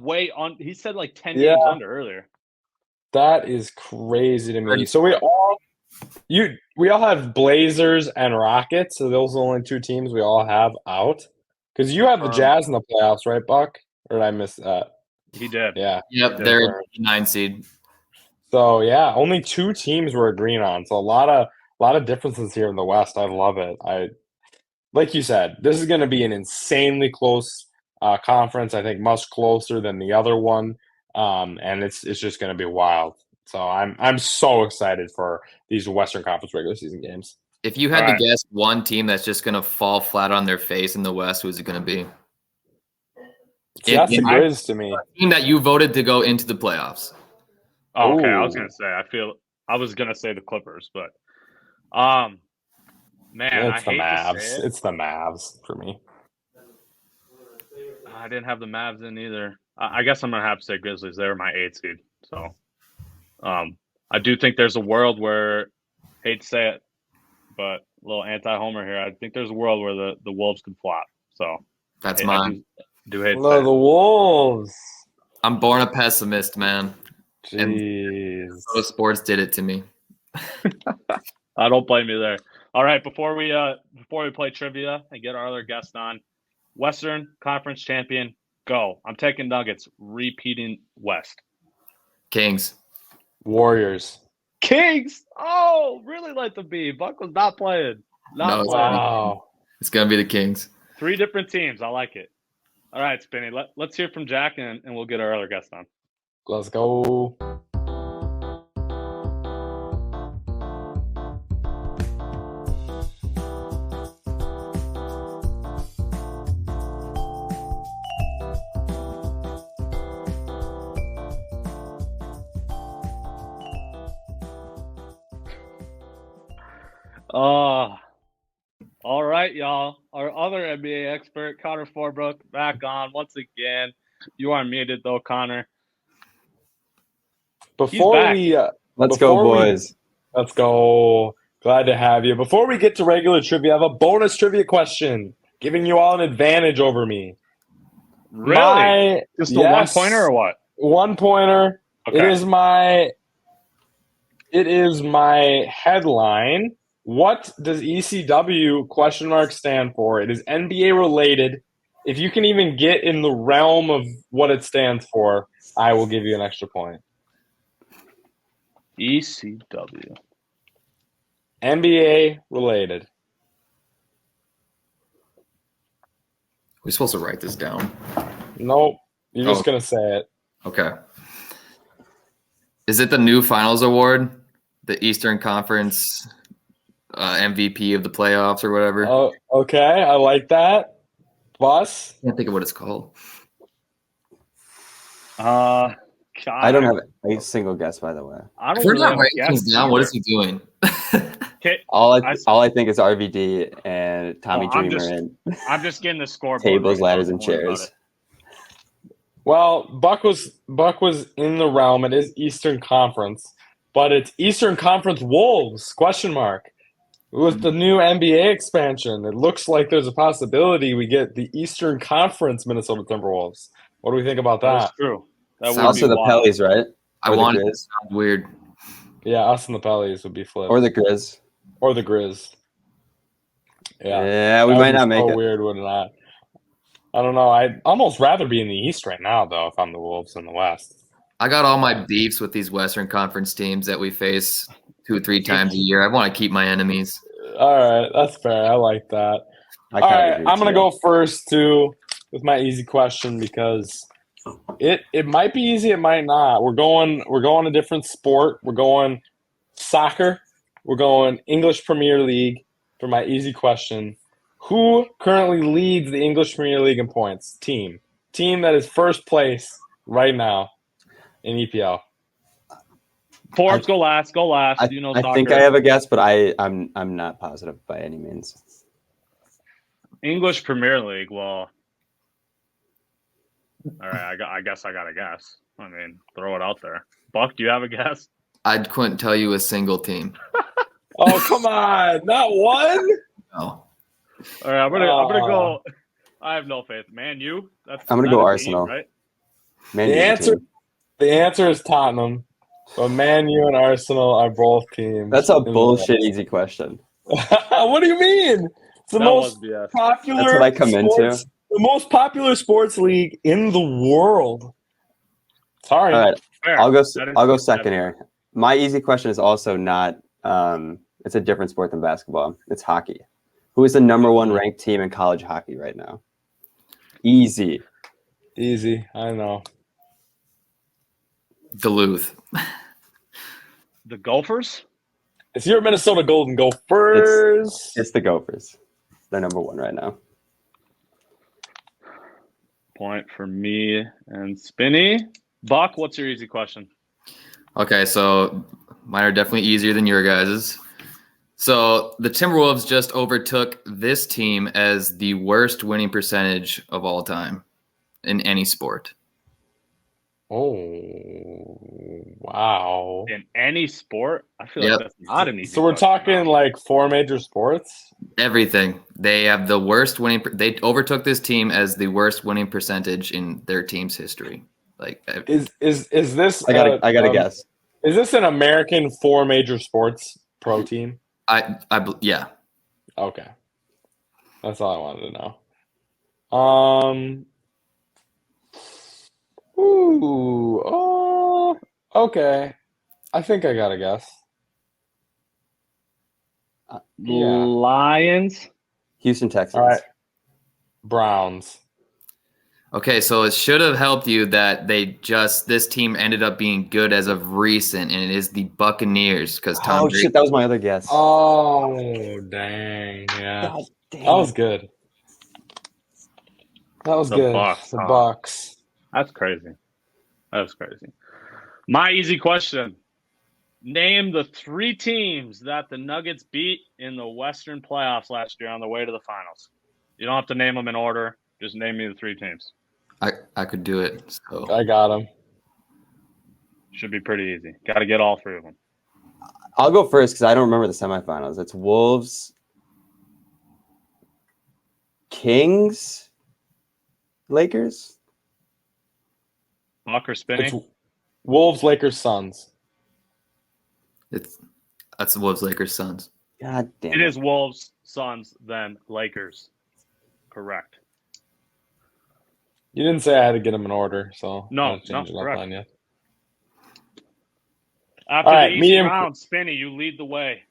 He said like 10 games under earlier. That is crazy to me. So we all have Blazers and Rockets. So those are the only 2 teams we all have out. Because you have the Jazz in the playoffs, right, Buck? Or did I miss that? He did. Yeah. Yep, they're the 9 seed. So yeah, only 2 teams we're agreeing on. So a lot of differences here in the West. I love it. Like you said, this is going to be an insanely close conference. I think much closer than the other one, and it's just going to be wild. So I'm so excited for these Western Conference regular season games. If you had to guess one team that's just going to fall flat on their face in the West, who's it going to be? That's the Grizz to me. A team that you voted to go into the playoffs. Oh, okay, I was going to say. I was going to say the Clippers, but man, it's the Mavs. It's the Mavs for me. I didn't have the Mavs in either. I guess I'm going to have to say Grizzlies. They were my 8 seed. So I do think there's a world where, hate to say it, but a little anti-homer here, I think there's a world where the Wolves could flop. So That's I mine. do hate No, that. the Wolves. I'm born a pessimist, man. Jeez. So sports did it to me. I don't blame you there. All right, before we play trivia and get our other guest on, Western Conference champion, go. I'm taking Nuggets, repeating West. Kings. Warriors. Kings. Oh, really let them be. Buck was not playing. No, Wow. it's gonna be the Kings. 3 different teams. I like it. All right, Spinny. Let's hear from Jack, and we'll get our other guest on. Let's go. All right, y'all. Our other NBA expert, Connor Forbrook, back on once again. You are muted, though, Connor. Before we let's go, boys. Let's go. Glad to have you. Before we get to regular trivia, I have a bonus trivia question, giving you all an advantage over me. Really? Just a one-pointer or what? 1-pointer. Okay. It is my headline. What does ECW ? Stand for? It is NBA related. If you can even get in the realm of what it stands for, I will give you an extra point. ECW. NBA related. We're supposed to write this down. Nope. You're just going to say it. Okay. Is it the new Finals Award? The Eastern Conference MVP of the playoffs or whatever? Oh, okay. I like that. Bus? I can't think of what it's called. God. I don't have a single guess, by the way. I don't We're really not have a writing things guess down. either. What is he doing? Okay, All I think is RVD and Tommy I'm Dreamer and I'm just getting the scoreboard. tables, right now. ladders, and Don't worry about chairs. it. Well, Buck was in the realm. It is Eastern Conference, but it's Eastern Conference Wolves ? With the new NBA expansion, it looks like there's a possibility we get the Eastern Conference Minnesota Timberwolves. What do we think about That's that? true. That would Also be the wild. Pellies, right? I Or the want it to Grizz. sound weird. Yeah, us and the Pellies would be flipped. Or the Grizz. Or the Grizz. Yeah, we That would might be not make so it. weird, wouldn't it? I don't know. I'd almost rather be in the East right now, though, if I'm the Wolves in the West. I got all my beefs with these Western Conference teams that we face 2 or 3 times a year. I want to keep my enemies. All right, that's fair. I like that. I All kind right, of agree I'm gonna too. go first too with my easy question because it might be easy, it might not. We're going a different sport. We're going soccer. We're going English Premier League for my easy question. Who currently leads the English Premier League in points? Team that is first place right now in EPL. Forbes, go last. Go last. I soccer. think I have a guess, but I'm not positive by any means. English Premier League. Well, all right. I guess I got a guess. I mean, throw it out there. Buck, do you have a guess? I couldn't tell you a single team. Oh, come on. Not one? No. All right, I'm gonna go. I have no faith. Man, you. I'm gonna go Arsenal. Team, right? Man, The answer is Tottenham. But Man U and Arsenal are both teams. That's a bullshit easy question. What do you mean? It's the most popular. That's what I come into. The most popular sports league in the world. Sorry. All right, Fair. I'll go second here. My easy question is also not. It's a different sport than basketball. It's hockey. Who is the number 1 ranked team in college hockey right now? Easy. I know. Duluth. The Gophers? It's your Minnesota Golden Gophers. It's the Gophers. They're number 1 right now. Point for me and Spinny. Buck, what's your easy question? Okay, so mine are definitely easier than your guys's. So the Timberwolves just overtook this team as the worst winning percentage of all time in any sport. Oh, wow. In any sport, I feel like Yep. that's not an easy So we're question. talking like 4 major sports? Everything. They have the worst winning. They overtook this team as the worst winning percentage in their team's history. Like, Is this I gotta guess. is this an American 4 major sports pro team? yeah. Okay. That's all I wanted to know. Okay. I think I got a guess. Yeah. Lions. Houston Texans. All right. Browns. Okay, so it should have helped you that this team ended up being good as of recent, and it is the Buccaneers because Tom Oh Brady. shit, that was my other guess. Oh, dang. Yeah. God damn That was it. good. That was The good. Bucks, The huh? Bucks. That's crazy. That's crazy. My easy question. Name the 3 teams that the Nuggets beat in the Western playoffs last year on the way to the finals. You don't have to name them in order. Just name me the 3 teams. I could do it. So I got him. Should be pretty easy. Got to get all 3 of them. I'll go first because I don't remember the semifinals. It's Wolves, Kings, Lakers. Buck or Spinny? It's Wolves, Lakers, Suns. that's the Wolves, Lakers, Suns. God damn It is Wolves, Suns, then Lakers. Correct. You didn't say I had to get them in order, so No, I'm gonna change it up correct. on you. After All right, the easy medium- round, Spinny, you lead the way.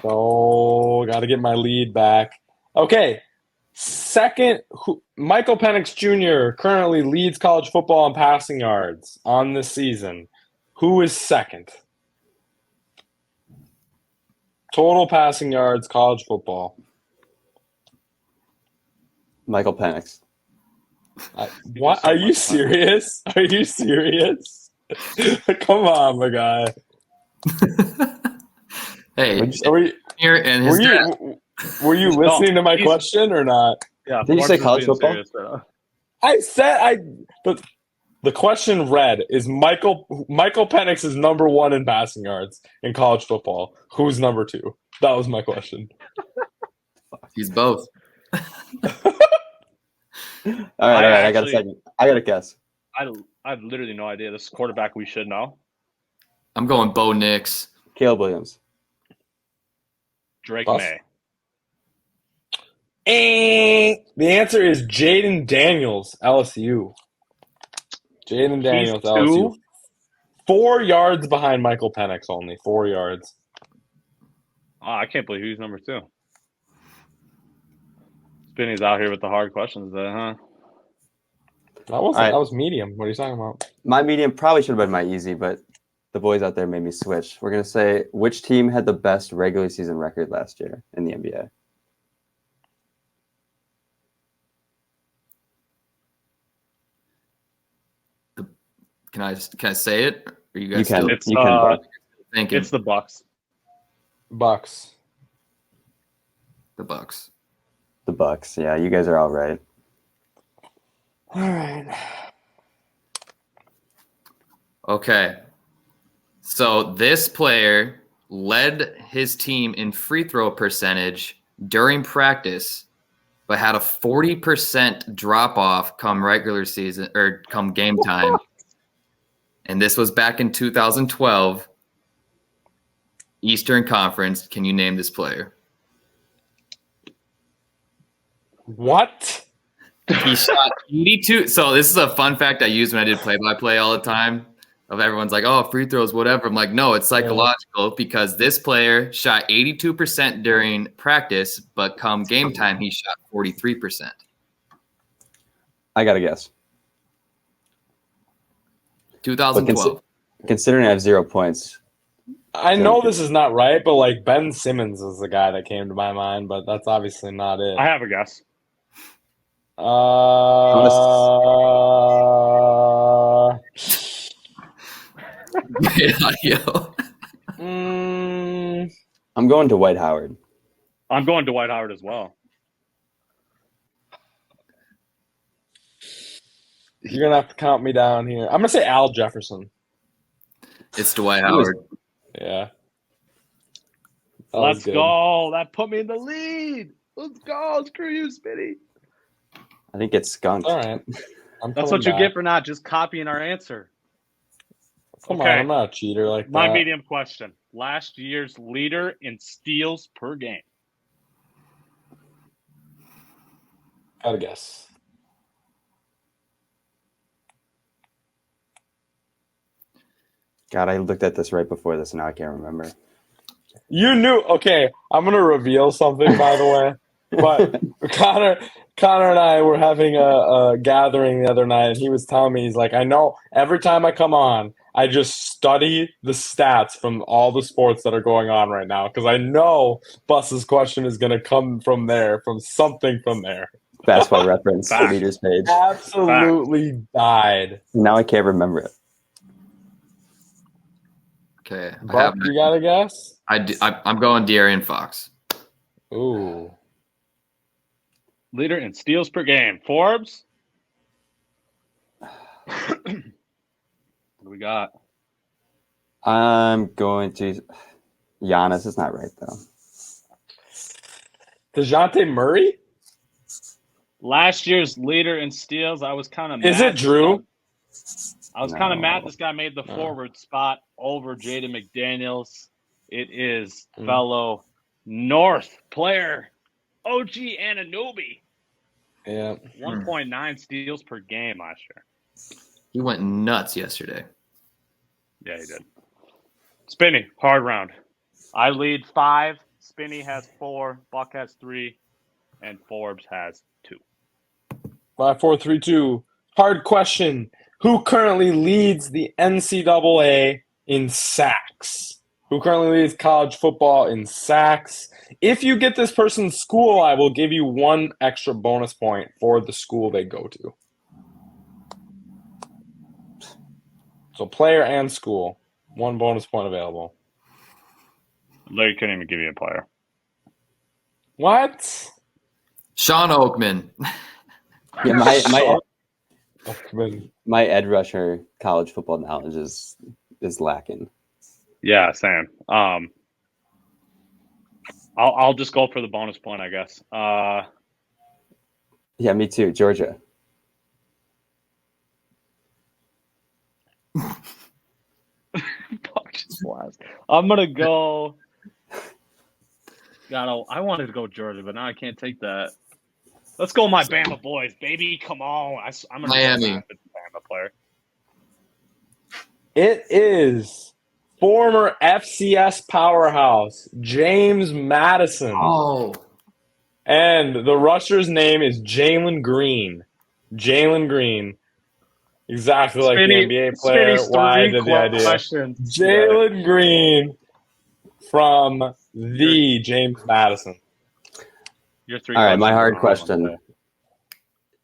So got to get my lead back. Okay. Second, Michael Penix Jr. currently leads college football in passing yards on this season. Who is second? Total passing yards, college football. Michael Penix. What? Are you serious? Are you serious? Come on, my guy. Hey, Were you, here and his dad. were you listening to my question or not? Yeah. Did you say Forbes is college being football? serious right now. I said the question read is Michael Penix is number 1 in passing yards in college football. Who's number 2? That was my question. He's both. All right. I got a actually- second. I got a guess. I have literally no idea. This quarterback we should know. I'm going Bo Nix. Caleb Williams. Drake Buff? May. The answer is Jaden Daniels, LSU. Jaden Daniels, He's LSU. 2? 4 yards behind Michael Penix only. 4 yards. Oh, I can't believe he's number 2. Spinny's out here with the hard questions there, huh? That wasn't. right. That was medium. What are you talking about? My medium probably should have been my easy, but the boys out there made me switch. We're gonna say which team had the best regular season record last year in the NBA? Can I say it? Or you guys You can. still It's You can. Buck. thinking it's the Bucks. Bucks. the Bucks? The Bucks. Yeah, you guys are all right. All right. Okay. So this player led his team in free throw percentage during practice, but had a 40% drop off come regular season or come game time. And this was back in 2012. Eastern Conference. Can you name this player? What? He shot 82. So this is a fun fact I use when I did play-by-play all the time. Of everyone's like, oh, free throws, whatever. I'm like, no, it's psychological because this player shot 82% during practice, but come game time, he shot 43%. I got to guess. 2012. Considering I have 0 points, I know this is not right, but like Ben Simmons is the guy that came to my mind, but that's obviously not it. I have a guess. Great audio. I'm going to Dwight Howard. I'm going to Dwight Howard as well. You're gonna have to count me down here. I'm gonna say Al Jefferson. It's Dwight Howard. Yeah. Let's go. That put me in the lead. Let's go. Screw you, Spinny. I think it's skunked. All right. That's what you get for not just copying our answer. Come Okay. on, I'm not a cheater like My that. medium question. Last year's leader in steals per game. Gotta guess. God, I looked at this right before this, and now I can't remember. You knew. Okay, I'm gonna reveal something, by the way. But Connor and I were having a gathering the other night, and he was telling me, he's like, I know every time I come on, I just study the stats from all the sports that are going on right now because I know Bus's question is going to come from there, from something from there. Basketball Reference Fact. leaders page. Absolutely died. Now I can't remember it. Okay. Buck, you got to guess? I'm going De'Aaron Fox. Ooh. Leader in steals per game. Forbs? What do we got? I'm going to Giannis is not right though. DeJounte Murray? Last year's leader in steals, I was kind of Is it Drew? I was kind of No. mad this guy made the forward spot over Jaden McDaniels. It is fellow North player OG Anunoby. Yeah. 1.9 steals per game last year. He went nuts yesterday. Yeah, he did. Spinny, hard round. I lead 5. Spinny has 4. Buck has 3. And Forbes has 2. 5, 4, 3, 2. Hard question. Who currently leads the NCAA in sacks? Who currently leads college football in sacks? If you get this person's school, I will give you 1 extra bonus point for the school they go to. So player and school. 1 bonus point available. Larry couldn't even give you a player. What? Sean Oakman. Yeah, Oakman. my Ed Rusher college football knowledge is lacking. Yeah, same. I'll just go for the bonus point, I guess. Yeah, me too. Georgia. I'm gonna go. God, I wanted to go Georgia, but now I can't take that. Let's go, my Bama boys, baby! Come on, I'm gonna Miami. go Bama player. It is former FCS powerhouse James Madison. Oh. And the rusher's name is Jalen Green. Jalen Green. Exactly like the NBA player. Why did the idea? Jalen Green from the James Madison. Your 3 All right, my questions hard are question.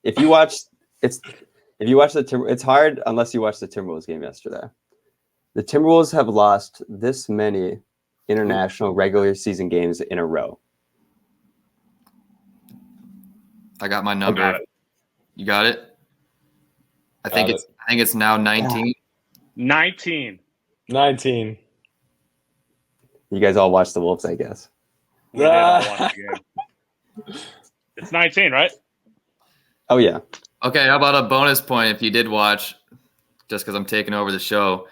If you watch it's hard unless you watch the Timberwolves game yesterday. The Timberwolves have lost this many international regular season games in a row. I got my number. got it. You got it? I think it's now 19. 19. 19. You guys all watch the Wolves, I guess. We did all watch the game. It's 19, right? Oh yeah. Okay, how about a bonus point if you did watch, just because I'm taking over the show.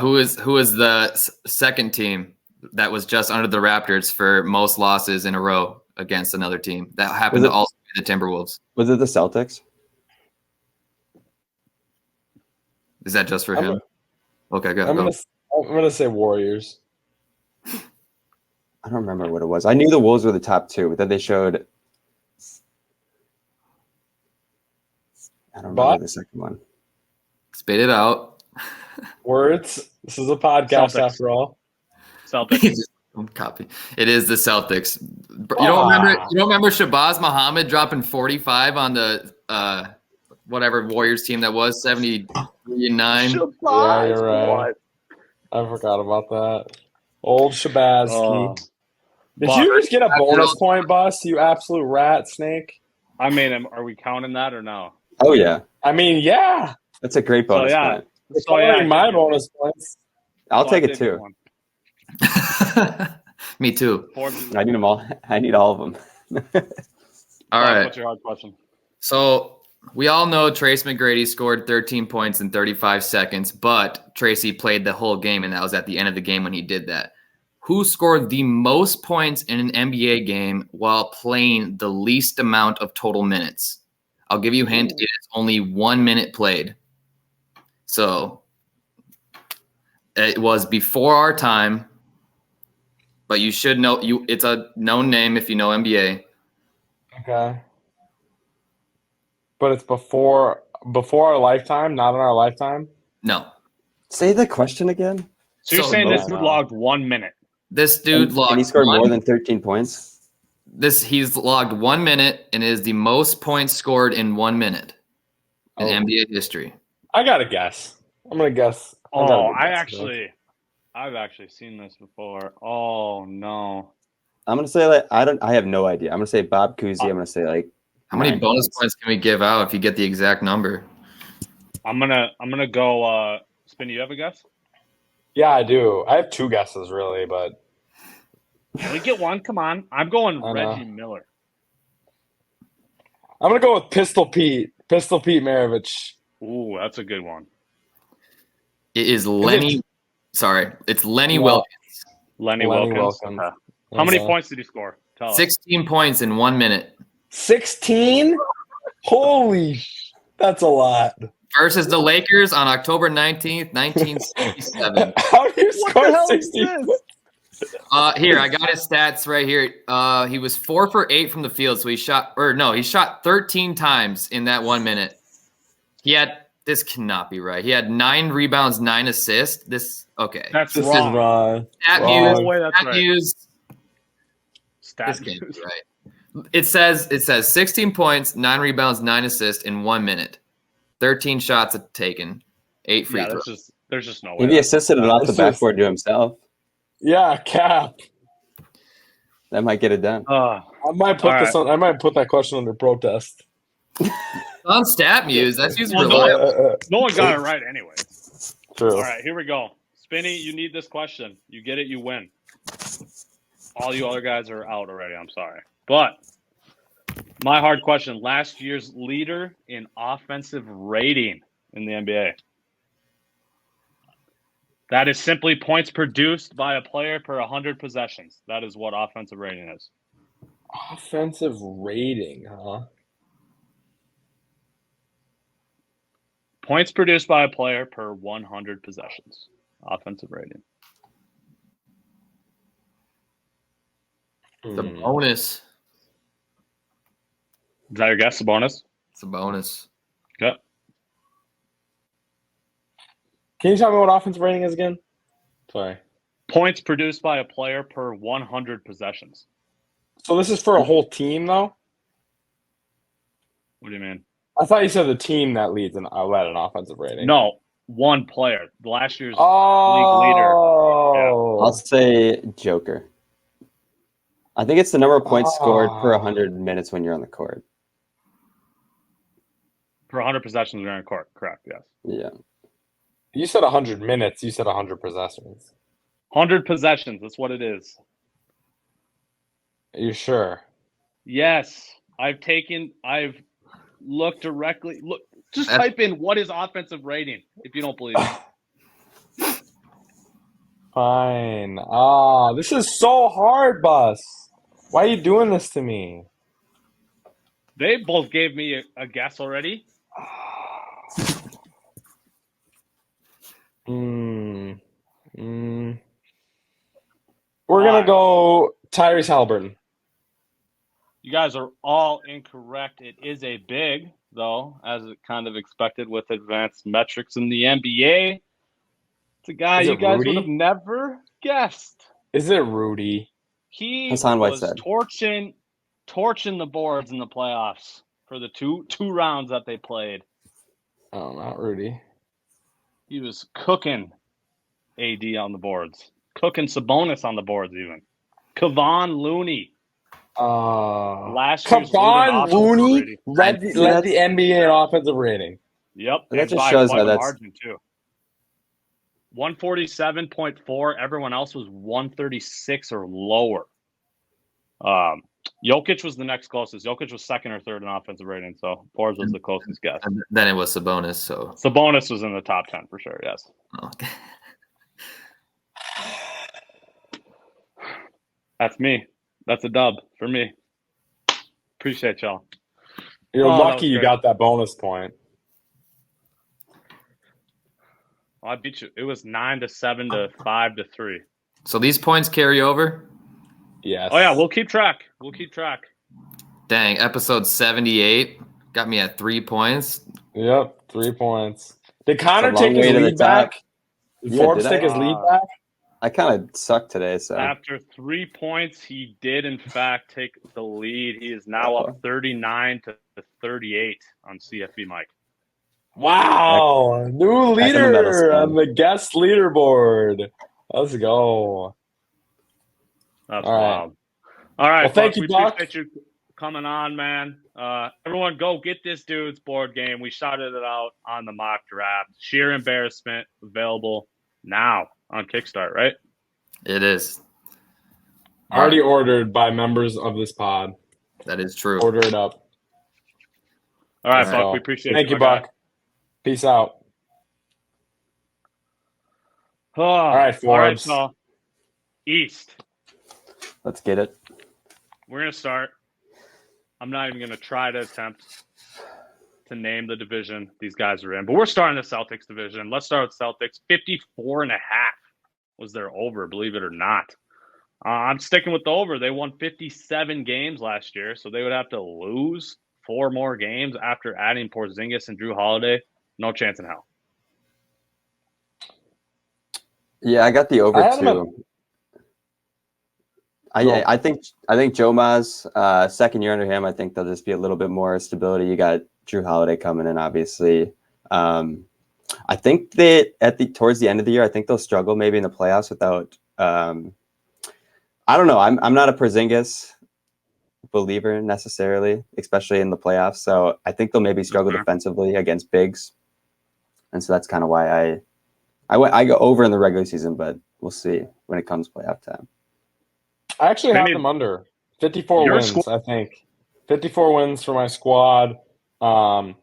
Who is the second team that was just under the Raptors for most losses in a row against another team? That happened to also be the Timberwolves. Was it the Celtics? Is that just for him? Okay, go. I'm gonna say Warriors. I don't remember what it was. I knew the Wolves were the top 2, but then they showed. I don't remember the second one. Spit it out. Words. This is a podcast Celtics. after all. Celtics. Copy. It is the Celtics. You don't remember Shabazz Muhammad dropping 45 on the whatever Warriors team that was 73-9. Yeah, you're right. I forgot about that. Old Shabazz. Did you just get a bonus point, Bus? You absolute rat snake. I mean, are we counting that or no? Oh yeah. I mean, yeah. That's a great bonus point. It's my bonus points. I'll take it too. Me too. I need them all. I need all of them. All right. What's your hard question? So we all know Trace McGrady scored 13 points in 35 seconds, but Tracy played the whole game, and that was at the end of the game when he did that. Who scored the most points in an NBA game while playing the least amount of total minutes? I'll give you a hint. It is only 1 minute played. So it was before our time, but you should know. It's a known name if you know NBA. Okay. But it's before our lifetime, not in our lifetime? No. Say the question again. So you're saying this dude logged 1 minute? This dude logged. And he scored more than 13 points? He's logged 1 minute and is the most points scored in 1 minute in NBA history. I got to guess. I'm going to guess. I've actually seen this before. Oh, no. I'm going to say, I have no idea. I'm going to say Bob Cousy. I'm going to say, how many bonus points can we give out if you get the exact number? I'm gonna go. Spinny, you have a guess? Yeah, I do. I have two guesses really, but we get one. Come on, I'm going Reggie Miller. I'm gonna go with Pistol Pete Maravich. Ooh, that's a good one. It is Lenny. It's Lenny Wilkens. Lenny Wilkens. Okay. How many points did he score? Tell us. 16 points in 1 minute. 16? Holy, that's a lot. Versus the Lakers on October 19th, 1967. How do you score 16? Here, I got his stats right here. He was 4 for 8 from the field, so he shot 13 times in that 1 minute. This cannot be right. He had 9 rebounds, 9 assists. This is wrong. This can't be right. It says 16 points, 9 rebounds, 9 assists in 1 minute. 13 shots taken, 8 free throws. There's just no way. Maybe assisted it off the backboard to himself. Yeah, cap. That might get it done. I might put I might put that question under protest. On StatMuse, that's usually reliable. No one got it right anyway. True. All right, here we go. Spinny, you need this question. You get it, you win. All you other guys are out already. I'm sorry. But my hard question, last year's leader in offensive rating in the NBA. That is simply points produced by a player per 100 possessions. That is what offensive rating is. Offensive rating, huh? Points produced by a player per 100 possessions. Offensive rating. The bonus. Is that your guess, the bonus? It's a bonus. Okay. Can you tell me what offensive rating is again? Sorry. Points produced by a player per 100 possessions. So this is for a whole team, though? What do you mean? I thought you said the team that led an offensive rating. No, one player. Last year's league leader. Oh. I'll say Joker. I think it's the number of points scored per 100 minutes when you're on the court. Per 100 possessions you're on the court. Correct, yes. Yeah. You said 100 minutes. You said 100 possessions. 100 possessions. That's what it is. Are you sure? Yes. I've looked directly. Just type in what is offensive rating if you don't believe me. Fine. This is so hard, Bus. Why are you doing this to me? They both gave me a guess already. We're gonna go Tyrese Halliburton. You guys are all incorrect. It is a big, though, as it kind of expected with advanced metrics in the NBA. It's a guy you guys would have never guessed. Is it Rudy? He was torching the boards in the playoffs for the two rounds that they played. Oh, not Rudy. He was cooking AD on the boards. Cooking Sabonis on the boards even. Kevon Looney. Last year's Kevon Looney led the NBA in offensive rating. Yep. That And just by shows quite how a that's margin, too. 147.4. Everyone else was 136 or lower. Jokic was the next closest. Jokic was second or third in offensive rating, so Forbs was the closest guess. And then it was Sabonis. So Sabonis was in the top 10 for sure, yes. okay. That's me. That's a dub for me. Appreciate y'all. You're Oh, that lucky was you great. got that bonus point. Oh, I beat you. It was 9-7 to 5-3. So these points carry over? Yes. Oh, yeah, we'll keep track. We'll keep track. Dang, episode 78 got me at 3 points. Yep, 3 points. Did Connor It's a long take his way to the lead back? top. Did Yeah, Forbes did take I? his lead back? I kind of sucked today, so After 3 points, he did, in fact, take the lead. He is now up 39 to 38 on CFB Mike. Wow, new Back in the medal leader stand. on the guest leaderboard. Let's go. That's All right. wild. All right, Well, thank Buck, you, we Buck. appreciate you coming on, man. Everyone go get this dude's board game. We shouted it out on the mock draft. Sheer Embarrassment, available now on Kickstart, right? It is. Already ordered by members of this pod. That is true. Order it up. All right, Let's Buck, go. we appreciate Thank you, my guy. Buck. Peace out. Oh, All right, all right, Forbes. so East. let's get it. We're going to start. I'm not even going to try to attempt to name the division these guys are in, but we're starting the Celtics division. Let's start with Celtics. 54.5 was their over, believe it or not. I'm sticking with the over. They won 57 games last year, so they would have to lose 4 more games after adding Porzingis and Drew Holiday. No chance in hell. Yeah, I got the over I had him too. I think Joe Ma's second year under him. I think there'll just be a little bit more stability. You got Drew Holiday coming in, obviously. I think that towards the end of the year, I think they'll struggle maybe in the playoffs without. I don't know. I'm not a Porzingis believer necessarily, especially in the playoffs. So I think they'll maybe struggle defensively against bigs, and so that's kind of why I go over in the regular season, but we'll see when it comes playoff time. I actually have them under 54 Your wins, I think. 54 wins for my squad. Spoiler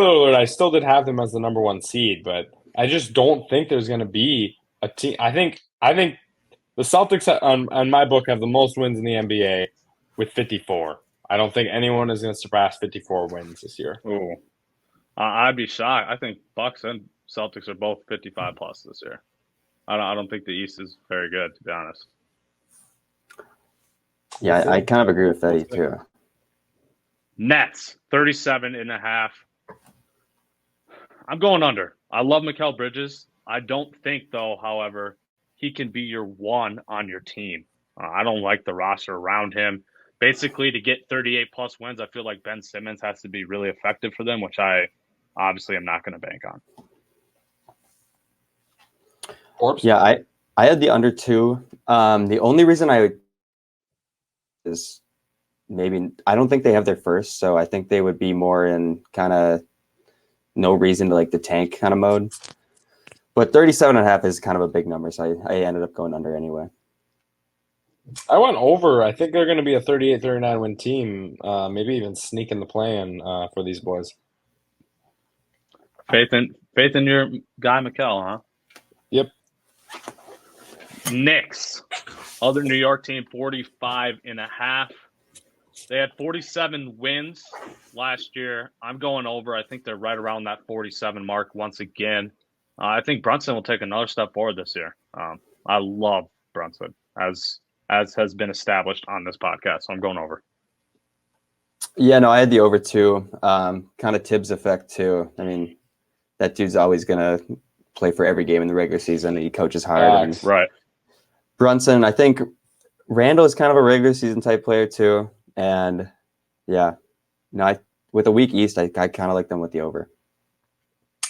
alert, I still did have them as the number 1 seed, but I just don't think there's going to be a team. I think the Celtics on my book have the most wins in the NBA with 54. I don't think anyone is going to surpass 54 wins this year. Ooh. I'd be shocked. I think Bucks and Celtics are both 55 plus this year. I don't think the East is very good, to be honest. Yeah, I kind of agree with Fetty too. Nets, 37.5. I'm going under. I love Mikal Bridges. I don't think, though, however, he can be your one on your team. I don't like the roster around him. Basically, to get 38-plus wins, I feel like Ben Simmons has to be really effective for them, which I obviously am not going to bank on. Forbes? Yeah, I had the under 2. The only reason I would is maybe I don't think they have their first, so I think they would be more in kind of no reason to like the tank kind of mode. But 37.5 is kind of a big number, so I ended up going under anyway. I went over. I think they're going to be a 38-39 win team, maybe even sneak in the play-in for these boys. Faith in your guy, Mikal, huh? Yep. Knicks, other New York team, 45.5. They had 47 wins last year. I'm going over. I think they're right around that 47 mark once again. I think Brunson will take another step forward this year. I love Brunson, as has been established on this podcast. So I'm going over. Yeah, no, I had the over 2. Kind of Tibbs effect too. I mean, that dude's always gonna play for every game in the regular season. He coaches hard. And Right. Brunson, I think Randall is kind of a regular season type player too. And yeah, no, with a weak East, I kind of like them with the over.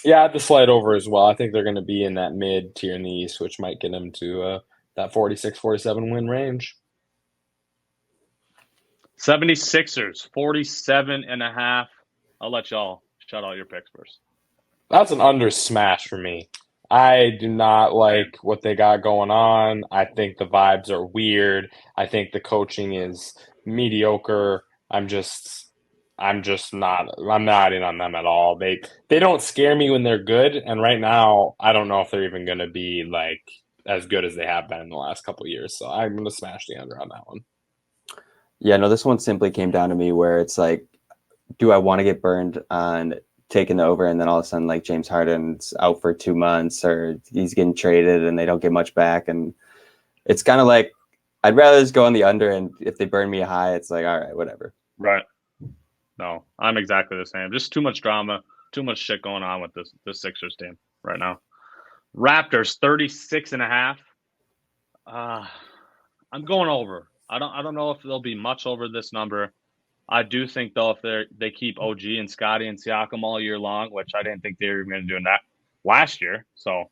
Yeah, I had the slide over as well. I think they're going to be in that mid-tier in the East, which might get them to that 46-47 win range. 76ers, 47.5. I'll let y'all shout out your picks first. That's an under smash for me. I do not like what they got going on. I think the vibes are weird. I think the coaching is mediocre. I'm not in on them at all. They don't scare me when they're good, and right now I don't know if they're even going to be like as good as they have been in the last couple of years. So I'm going to smash the under on that one. Yeah, no, this one simply came down to me where it's like, do I want to get burned on taking the over, and then all of a sudden, like James Harden's out for 2 months, or he's getting traded and they don't get much back, and it's kind of like I'd rather just go on the under, and if they burn me high, it's like, all right, whatever. Right. No, I'm exactly the same. Just too much drama, too much shit going on with this Sixers team right now. Raptors 36.5. I'm going over. I don't know if there'll be much over this number. I do think though, if they keep OG and Scotty and Siakam all year long, which I didn't think they were going to do that last year. So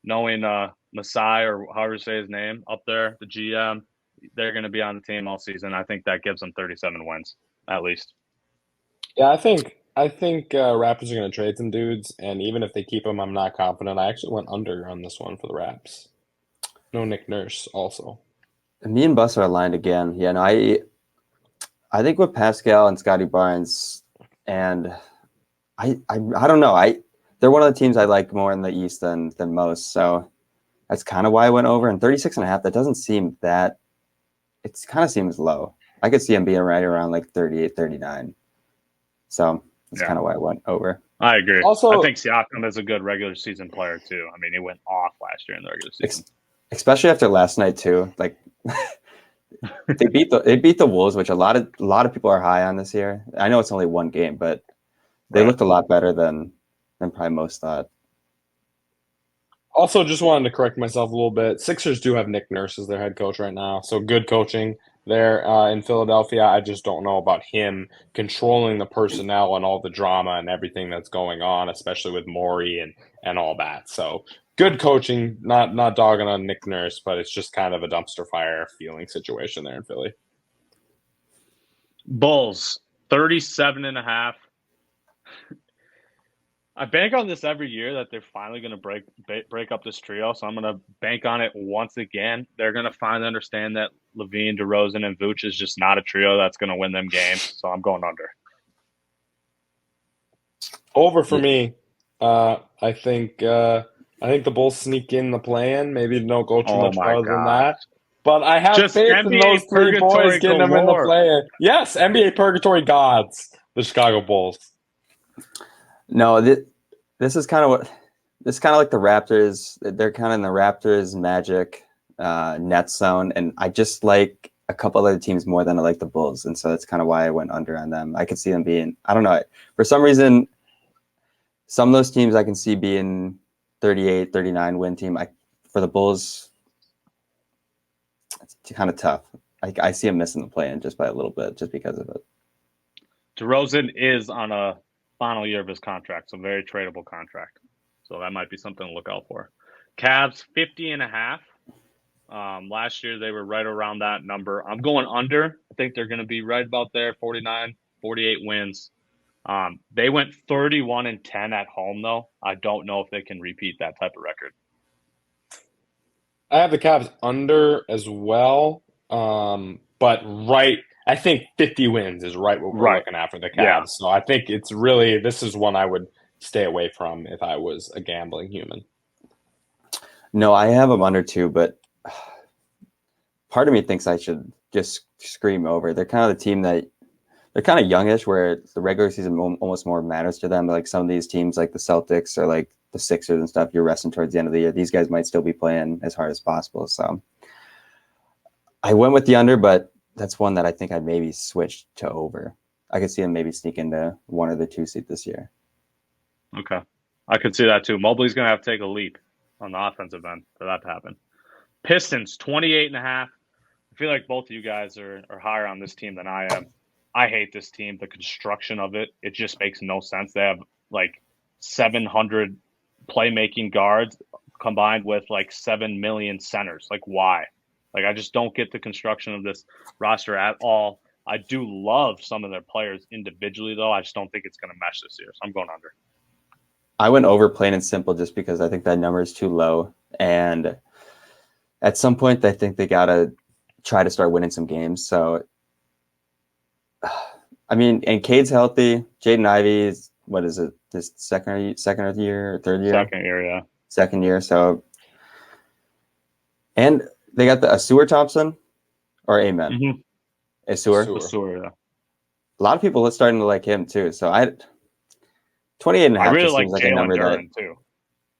knowing Masai, or however you say his name, up there, the GM, they're going to be on the team all season. I think that gives them 37 wins at least. Yeah, I think Raptors are going to trade some dudes, and even if they keep them, I'm not confident. I actually went under on this one for the Raps. No Nick Nurse also. Me and Bus are aligned again. Yeah, no, I think with Pascal and Scotty Barnes, and I don't know. They're one of the teams I like more in the East than most. So that's kind of why I went over. And 36.5, that doesn't seem that. It kind of seems low. I could see him being right around like 38, 39. So that's kind of why I went over. I agree. Also, I think Siakam is a good regular season player too. I mean, he went off last year in the regular season, especially after last night too. Like they beat the Wolves, which a lot of people are high on this year. I know it's only one game, but they looked a lot better than probably most thought. Also, just wanted to correct myself a little bit. Sixers do have Nick Nurse as their head coach right now, so good coaching there in Philadelphia. I just don't know about him controlling the personnel and all the drama and everything that's going on, especially with Morey and all that. So good coaching, not dogging on Nick Nurse, but it's just kind of a dumpster fire feeling situation there in Philly. Bulls 37.5. I bank on this every year that they're finally going to break up this trio, so I'm going to bank on it once again. They're going to finally understand that Levine, DeRozan, and Vooch is just not a trio that's going to win them games, so I'm going under. Over for me. I think the Bulls sneak in the play-in. Maybe don't go too much farther than that. But I have just faith NBA in those three boys getting them in the play-in. Yes, NBA purgatory gods, the Chicago Bulls. No, this is kind of like the Raptors. They're kind of in the Raptors Magic net zone, and I just like a couple other teams more than I like the Bulls, and so that's kind of why I went under on them. I could see them being, I don't know, for some reason, some of those teams I can see being 38, 39 win team. For the Bulls, it's kind of tough. I see them missing the play-in just by a little bit, just because of it. DeRozan is on a final year of his contract, so very tradable contract. So that might be something to look out for. Cavs 50.5. Last year they were right around that number. I'm going under. I think they're going to be right about there, 49, 48 wins. They went 31-10 at home though. I don't know if they can repeat that type of record. I have the Cavs under as well, but right. I think 50 wins is right what we're looking at for the Cavs. Yeah. So I think it's really, this is one I would stay away from if I was a gambling human. No, I have them under too, but part of me thinks I should just scream over. They're kind of the team that they're kind of youngish, where the regular season almost more matters to them. Like some of these teams, like the Celtics or like the Sixers and stuff, you're resting towards the end of the year. These guys might still be playing as hard as possible. So I went with the under, but that's one that I think I'd maybe switch to over. I could see them maybe sneak into 1 or 2 seed this year. Okay. I could see that too. Mobley's going to have to take a leap on the offensive end for that to happen. Pistons 28.5. I feel like both of you guys are higher on this team than I am. I hate this team. The construction of it just makes no sense. They have like 700 playmaking guards combined with like 7 million centers. Like why? Like, I just don't get the construction of this roster at all. I do love some of their players individually, though. I just don't think it's going to mesh this year, so I'm going under. I went over plain and simple just because I think that number is too low. And at some point, I think they got to try to start winning some games. So, I mean, and Cade's healthy. Jaden Ivey is, what is it, this second year or third year? Second year, yeah. Second year. So, and they got the Sewer Thompson or Amen. Mm-hmm. Sewer. Yeah. A lot of people are starting to like him too. So 28 and a half. I really just like seems like a Jalen number Duran too.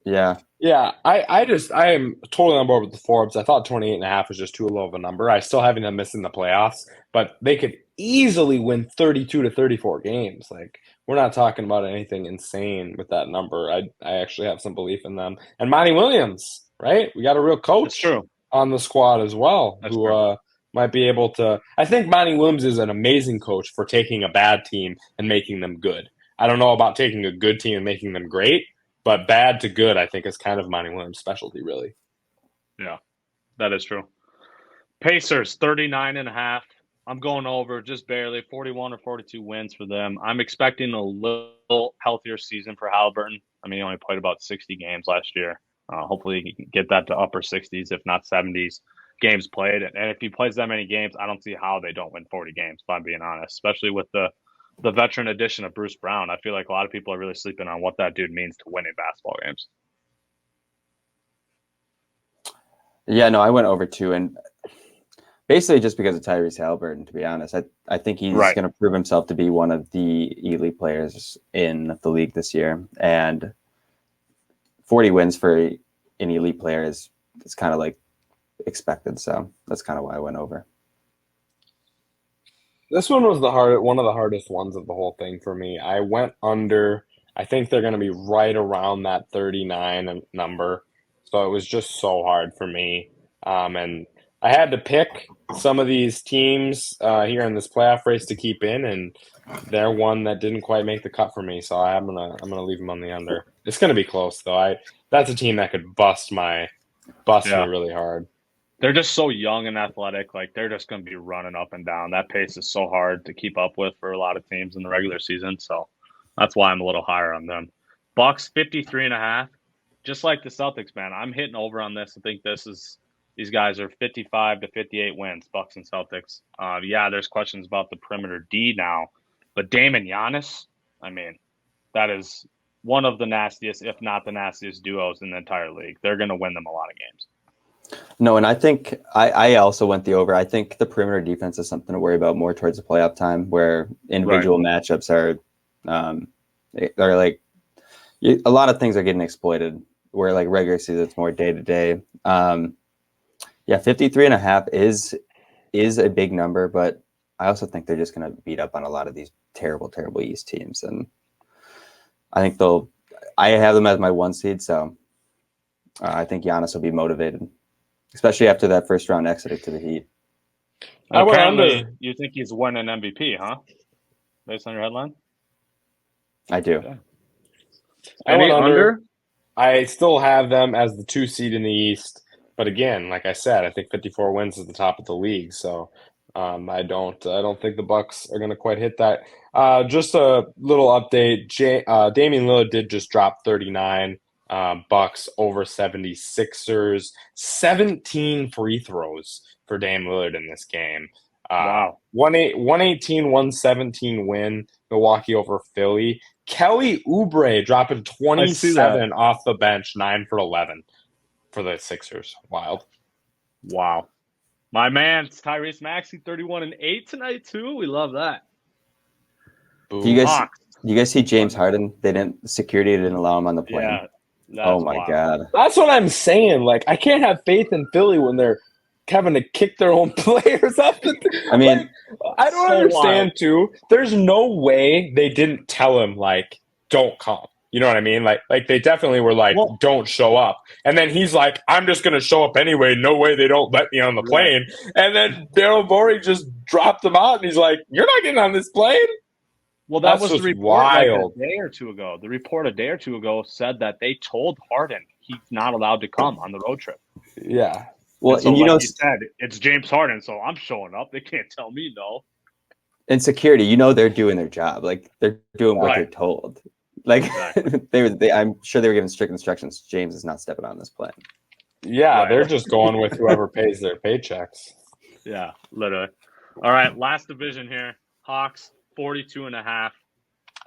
Yeah. Yeah, I am totally on board with the Forbs. I thought 28.5 was just too low of a number. I still having them missing the playoffs, but they could easily win 32 to 34 games. Like, we're not talking about anything insane with that number. I actually have some belief in them. And Monty Williams, right? We got a real coach on the squad as well who might be able to. I think Monty Williams is an amazing coach for taking a bad team and making them good. I don't know about taking a good team and making them great, but bad to good, I think, is kind of Monty Williams' specialty, really. Yeah, that is true. Pacers, 39.5. I'm going over just barely, 41 or 42 wins for them. I'm expecting a little healthier season for Halliburton. I mean, he only played about 60 games last year. Hopefully he can get that to upper 60s, if not 70s, games played. And if he plays that many games, I don't see how they don't win 40 games, if I'm being honest, especially with the veteran addition of Bruce Brown. I feel like a lot of people are really sleeping on what that dude means to winning basketball games. Yeah, no, I went over too, and basically just because of Tyrese Halliburton, to be honest. I think he's going to prove himself to be one of the elite players in the league this year, and 40 wins for an elite player is kind of like expected, so that's kind of why I went over. This one was one of the hardest ones of the whole thing for me. I went under. I think they're going to be right around that 39 number. So it was just so hard for me. And I had to pick some of these teams here in this playoff race to keep in, and they're one that didn't quite make the cut for me. So I'm gonna leave them on the under. It's gonna be close though. That's a team that could bust me really hard. They're just so young and athletic. Like, they're just going to be running up and down. That pace is so hard to keep up with for a lot of teams in the regular season. So that's why I'm a little higher on them. Bucks, 53.5. Just like the Celtics, man. I'm hitting over on this. I think these guys are 55 to 58 wins, Bucks and Celtics. Yeah, there's questions about the perimeter D now. But Dame and Giannis, I mean, that is one of the nastiest, if not the nastiest duos in the entire league. They're going to win them a lot of games. No, and I think I also went the over. I think the perimeter defense is something to worry about more towards the playoff time, where individual matchups are like a lot of things are getting exploited. Where like regular season, it's more day to day. Yeah, 53.5 is a big number, but I also think they're just going to beat up on a lot of these terrible East teams, and I think I have them as my 1 seed, so I think Giannis will be motivated, especially after that first round exit to the Heat. Apparently, you think he's winning MVP, huh? Based on your headline? I do. Yeah. I went under. I still have them as the 2 seed in the East. But again, like I said, I think 54 wins is the top of the league. So I don't think the Bucks are going to quite hit that. Just a little update. Damian Lillard did just drop 39. Bucks over 76ers. 17 free throws for Dame Lillard in this game. Wow. 118-117 win. Milwaukee over Philly. Kelly Oubre dropping 27 off the bench, 9 for 11 for the Sixers. Wild. Wow. My man, Tyrese Maxey, 31-8 tonight too. We love that. Do you guys see James Harden? Security didn't allow him on the plane. Yeah, oh my God. That's what I'm saying. Like, I can't have faith in Philly when they're having to kick their own players up. I mean, I don't understand too. There's no way they didn't tell him, like, don't come. You know what I mean? Like they definitely were like, don't show up. And then he's like, I'm just going to show up anyway. No way they don't let me on the plane. And then Daryl Morey just dropped him out, and he's like, you're not getting on this plane. Well, that was the report like a day or two ago. The report a day or two ago said that they told Harden he's not allowed to come on the road trip. Yeah. Well, and so, like he said, it's James Harden, so I'm showing up. They can't tell me no. And security, they're doing their job. Like they're doing what they're told. Like Exactly. I'm sure they were given strict instructions. James is not stepping on this plane. Yeah, Right. they're just going with whoever pays their paychecks. Yeah, literally. All right, last division here. Hawks, 42.5.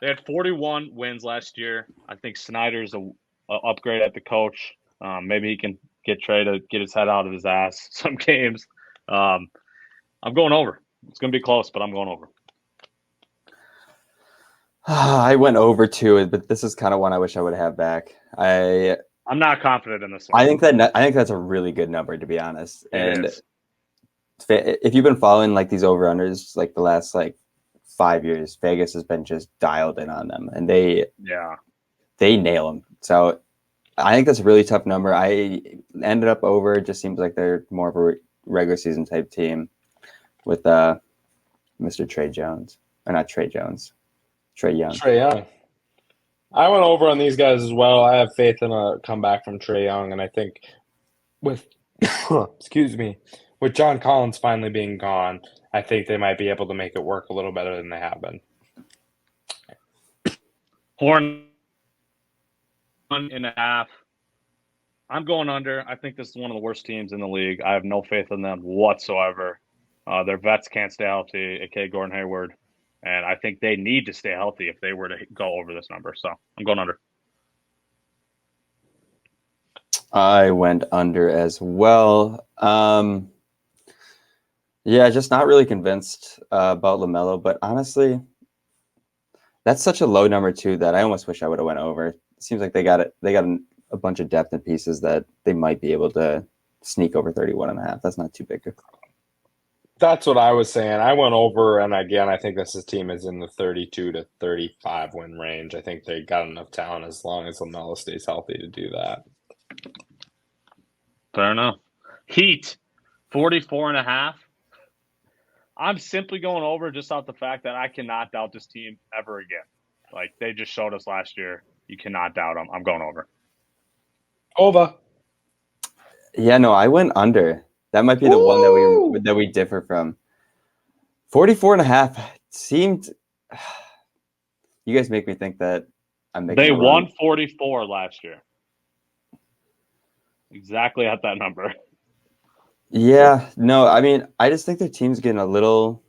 They had 41 wins last year. I think Snyder's a upgrade at the coach. Maybe he can get Trey to get his head out of his ass some games. I'm going over. It's going to be close, but I'm going over. I went over to it, but this is kind of one I wish I would have back. I'm not confident in this one. I think that's a really good number, to be honest. It is. If you've been following like these over-unders like the last like 5 years, Vegas has been just dialed in on them, and they nail them. So I think that's a really tough number. I ended up over. It just seems like they're more of a regular season type team with Mr. Trey Jones, or not Trey Jones, Trey Young. Trey Young. I went over on these guys as well. I have faith in a comeback from Trey Young, and I think with with John Collins finally being gone, I think they might be able to make it work a little better than they have been. Horn 1.5. I'm going under. I think this is one of the worst teams in the league. I have no faith in them whatsoever. Their vets can't stay healthy, aka Gordon Hayward. And I think they need to stay healthy if they were to go over this number. So I'm going under. I went under as well. Yeah, just not really convinced about LaMelo, but honestly, that's such a low number too that I almost wish I would have went over. It seems like they got a bunch of depth and pieces that they might be able to sneak over 31.5. That's not too big. That's what I was saying. I went over, and again, I think this team is in the 32 to 35 win range. I think they got enough talent as long as LaMelo stays healthy to do that. Fair enough. Heat, 44.5. I'm simply going over just off the fact that I cannot doubt this team ever again. Like, they just showed us last year. You cannot doubt them. I'm going over. Over. Yeah, no, I went under. That might be the one that we differ from. 44.5 seemed. You guys make me think that I'm making. They won 44 last year. Exactly at that number. Yeah, no, I mean, I just think their team's getting a little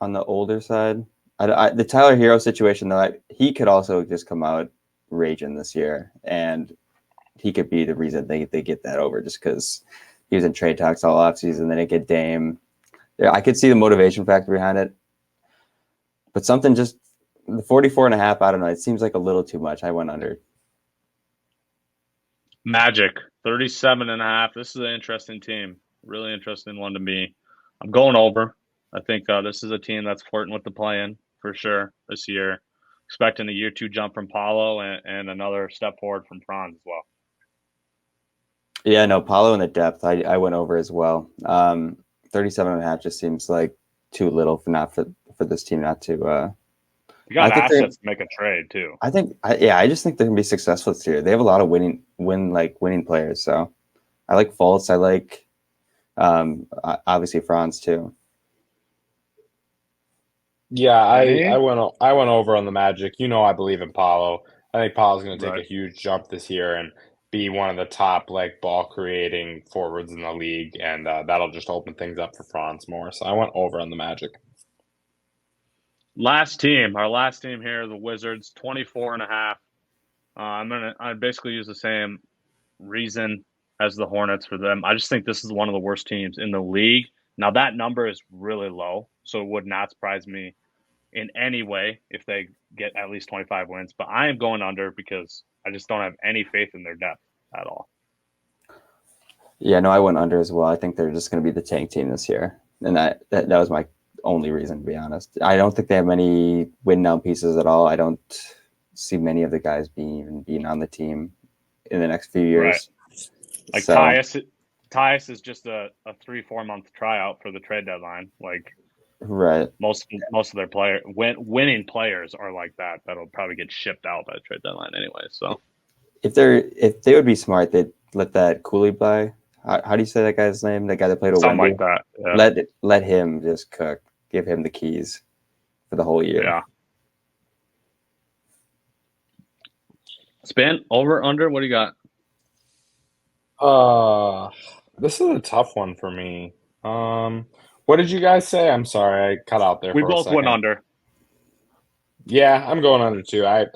on the older side. The Tyler Hero situation, though, he could also just come out raging this year, and he could be the reason they get that over just because he was in trade talks all offseason. Then they get Dame. Yeah, I could see the motivation factor behind it, but something just the 44.5. I don't know. It seems like a little too much. I went under. Magic, 37.5. This is an interesting team. Really interesting one to me. I'm going over. I think this is a team that's flirting with the play-in for sure this year. Expecting a year 2 jump from Paulo and another step forward from Franz as well. Yeah, no, Paulo in the depth. I went over as well. 37.5 just seems like too little for this team not to. You got assets to make a trade too. I just think they're gonna be successful this year. They have a lot of winning players. So I like Fultz. I like obviously Franz too. Yeah, I went over on the Magic. I believe in Paulo. I think Paulo's going to take a huge jump this year and be one of the top ball creating forwards in the league, and that'll just open things up for Franz more. So I went over on the Magic. Our last team here, the Wizards, 24.5. I basically use the same reason as the Hornets for them. I just think this is one of the worst teams in the league. Now that number is really low, so it would not surprise me in any way if they get at least 25 wins. But I am going under because I just don't have any faith in their depth at all. Yeah, no, I went under as well. I think they're just going to be the tank team this year, and that was my only reason, to be honest. I don't think they have many win-now pieces at all. I don't see many of the guys being on the team in the next few years. Right. Like so, Tyus is just a 3-4 month tryout for the trade deadline. Like, right. Most of their winning players are like that. That'll probably get shipped out by the trade deadline anyway. So, if they would be smart, they'd let that Cooley play. How do you say that guy's name? That guy that played with something Wemby? Like that. Yeah. Let him just cook. Give him the keys. for the whole year. Yeah. Spin over under. What do you got? This is a tough one for me. What did you guys say? I'm sorry, I cut out there We for a both second. went under. Yeah, I'm going under too. I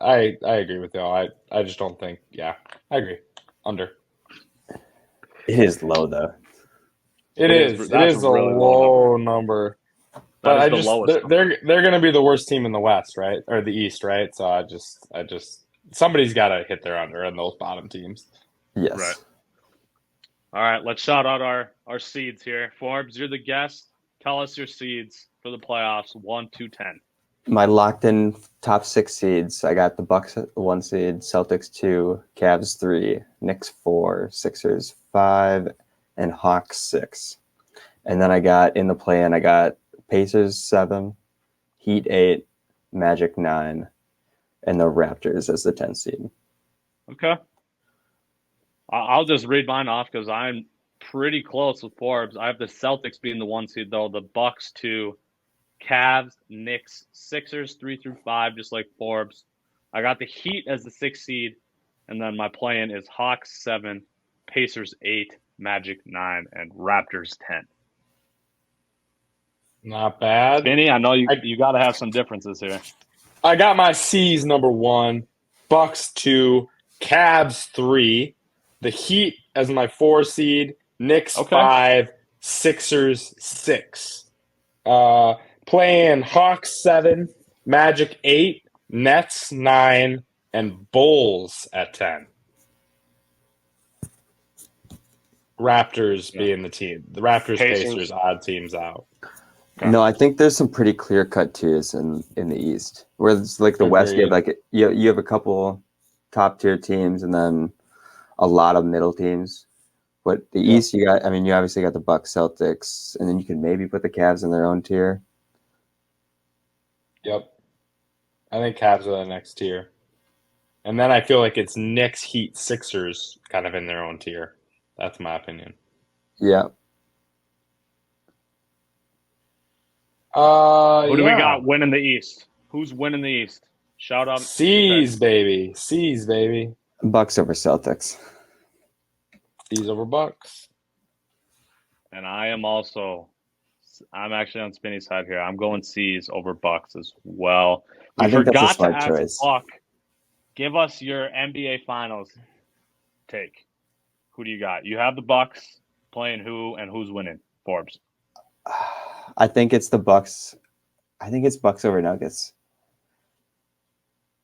agree with y'all. I just don't think. Yeah, I agree. Under. It is low though. It is. It That's is a a really low low number. That But is the lowest number. they're going to be the worst team in the West, right? Or the East, right? So I just somebody's got to hit their under in those bottom teams. Yes. Right. All right, let's shout out our seeds here. Forbes, you're the guest. Tell us your seeds for the playoffs, 1, 2, 10. My locked-in top 6 seeds. I got the Bucks at 1 seed, Celtics 2, Cavs 3, Knicks 4, Sixers 5, and Hawks 6. And then I got in the play-in, I got Pacers 7, Heat 8, Magic 9, and the Raptors as the 10 seed. Okay. I'll just read mine off because I'm pretty close with Forbes. I have the Celtics being the 1 seed, though. The Bucks 2, Cavs, Knicks, Sixers 3 through 5, just like Forbes. I got the Heat as the 6th seed, and then my play-in is Hawks 7, Pacers 8, Magic 9, and Raptors 10. Not bad. Spinny, I know you got to have some differences here. I got my C's number 1, Bucks 2, Cavs 3, the Heat as my 4 seed, Knicks 5, Sixers 6. Playing Hawks 7, Magic 8, Nets 9, and Bulls at 10. Raptors being the team. The Raptors, Pacers, odd teams out. No, I think there's some pretty clear-cut tiers in the East. Whereas like the West, you have you have a couple top-tier teams and then a lot of middle teams. But the East, you obviously got the Bucks, Celtics, and then you can maybe put the Cavs in their own tier. Yep. I think Cavs are the next tier. And then I feel like it's Knicks, Heat, Sixers kind of in their own tier. That's my opinion. Yeah. Who do we got winning the East? Who's winning the East? Shout out. C's, baby. C's, baby. Bucks over Celtics. C's over Bucks. And I'm actually on Spinny's side here. I'm going C's over Bucks as well. I think that's a smart choice. Buck, give us your NBA Finals take. Who do you got? You have the Bucks playing who and who's winning? Forbes. I think it's the Bucks. I think it's Bucks over Nuggets.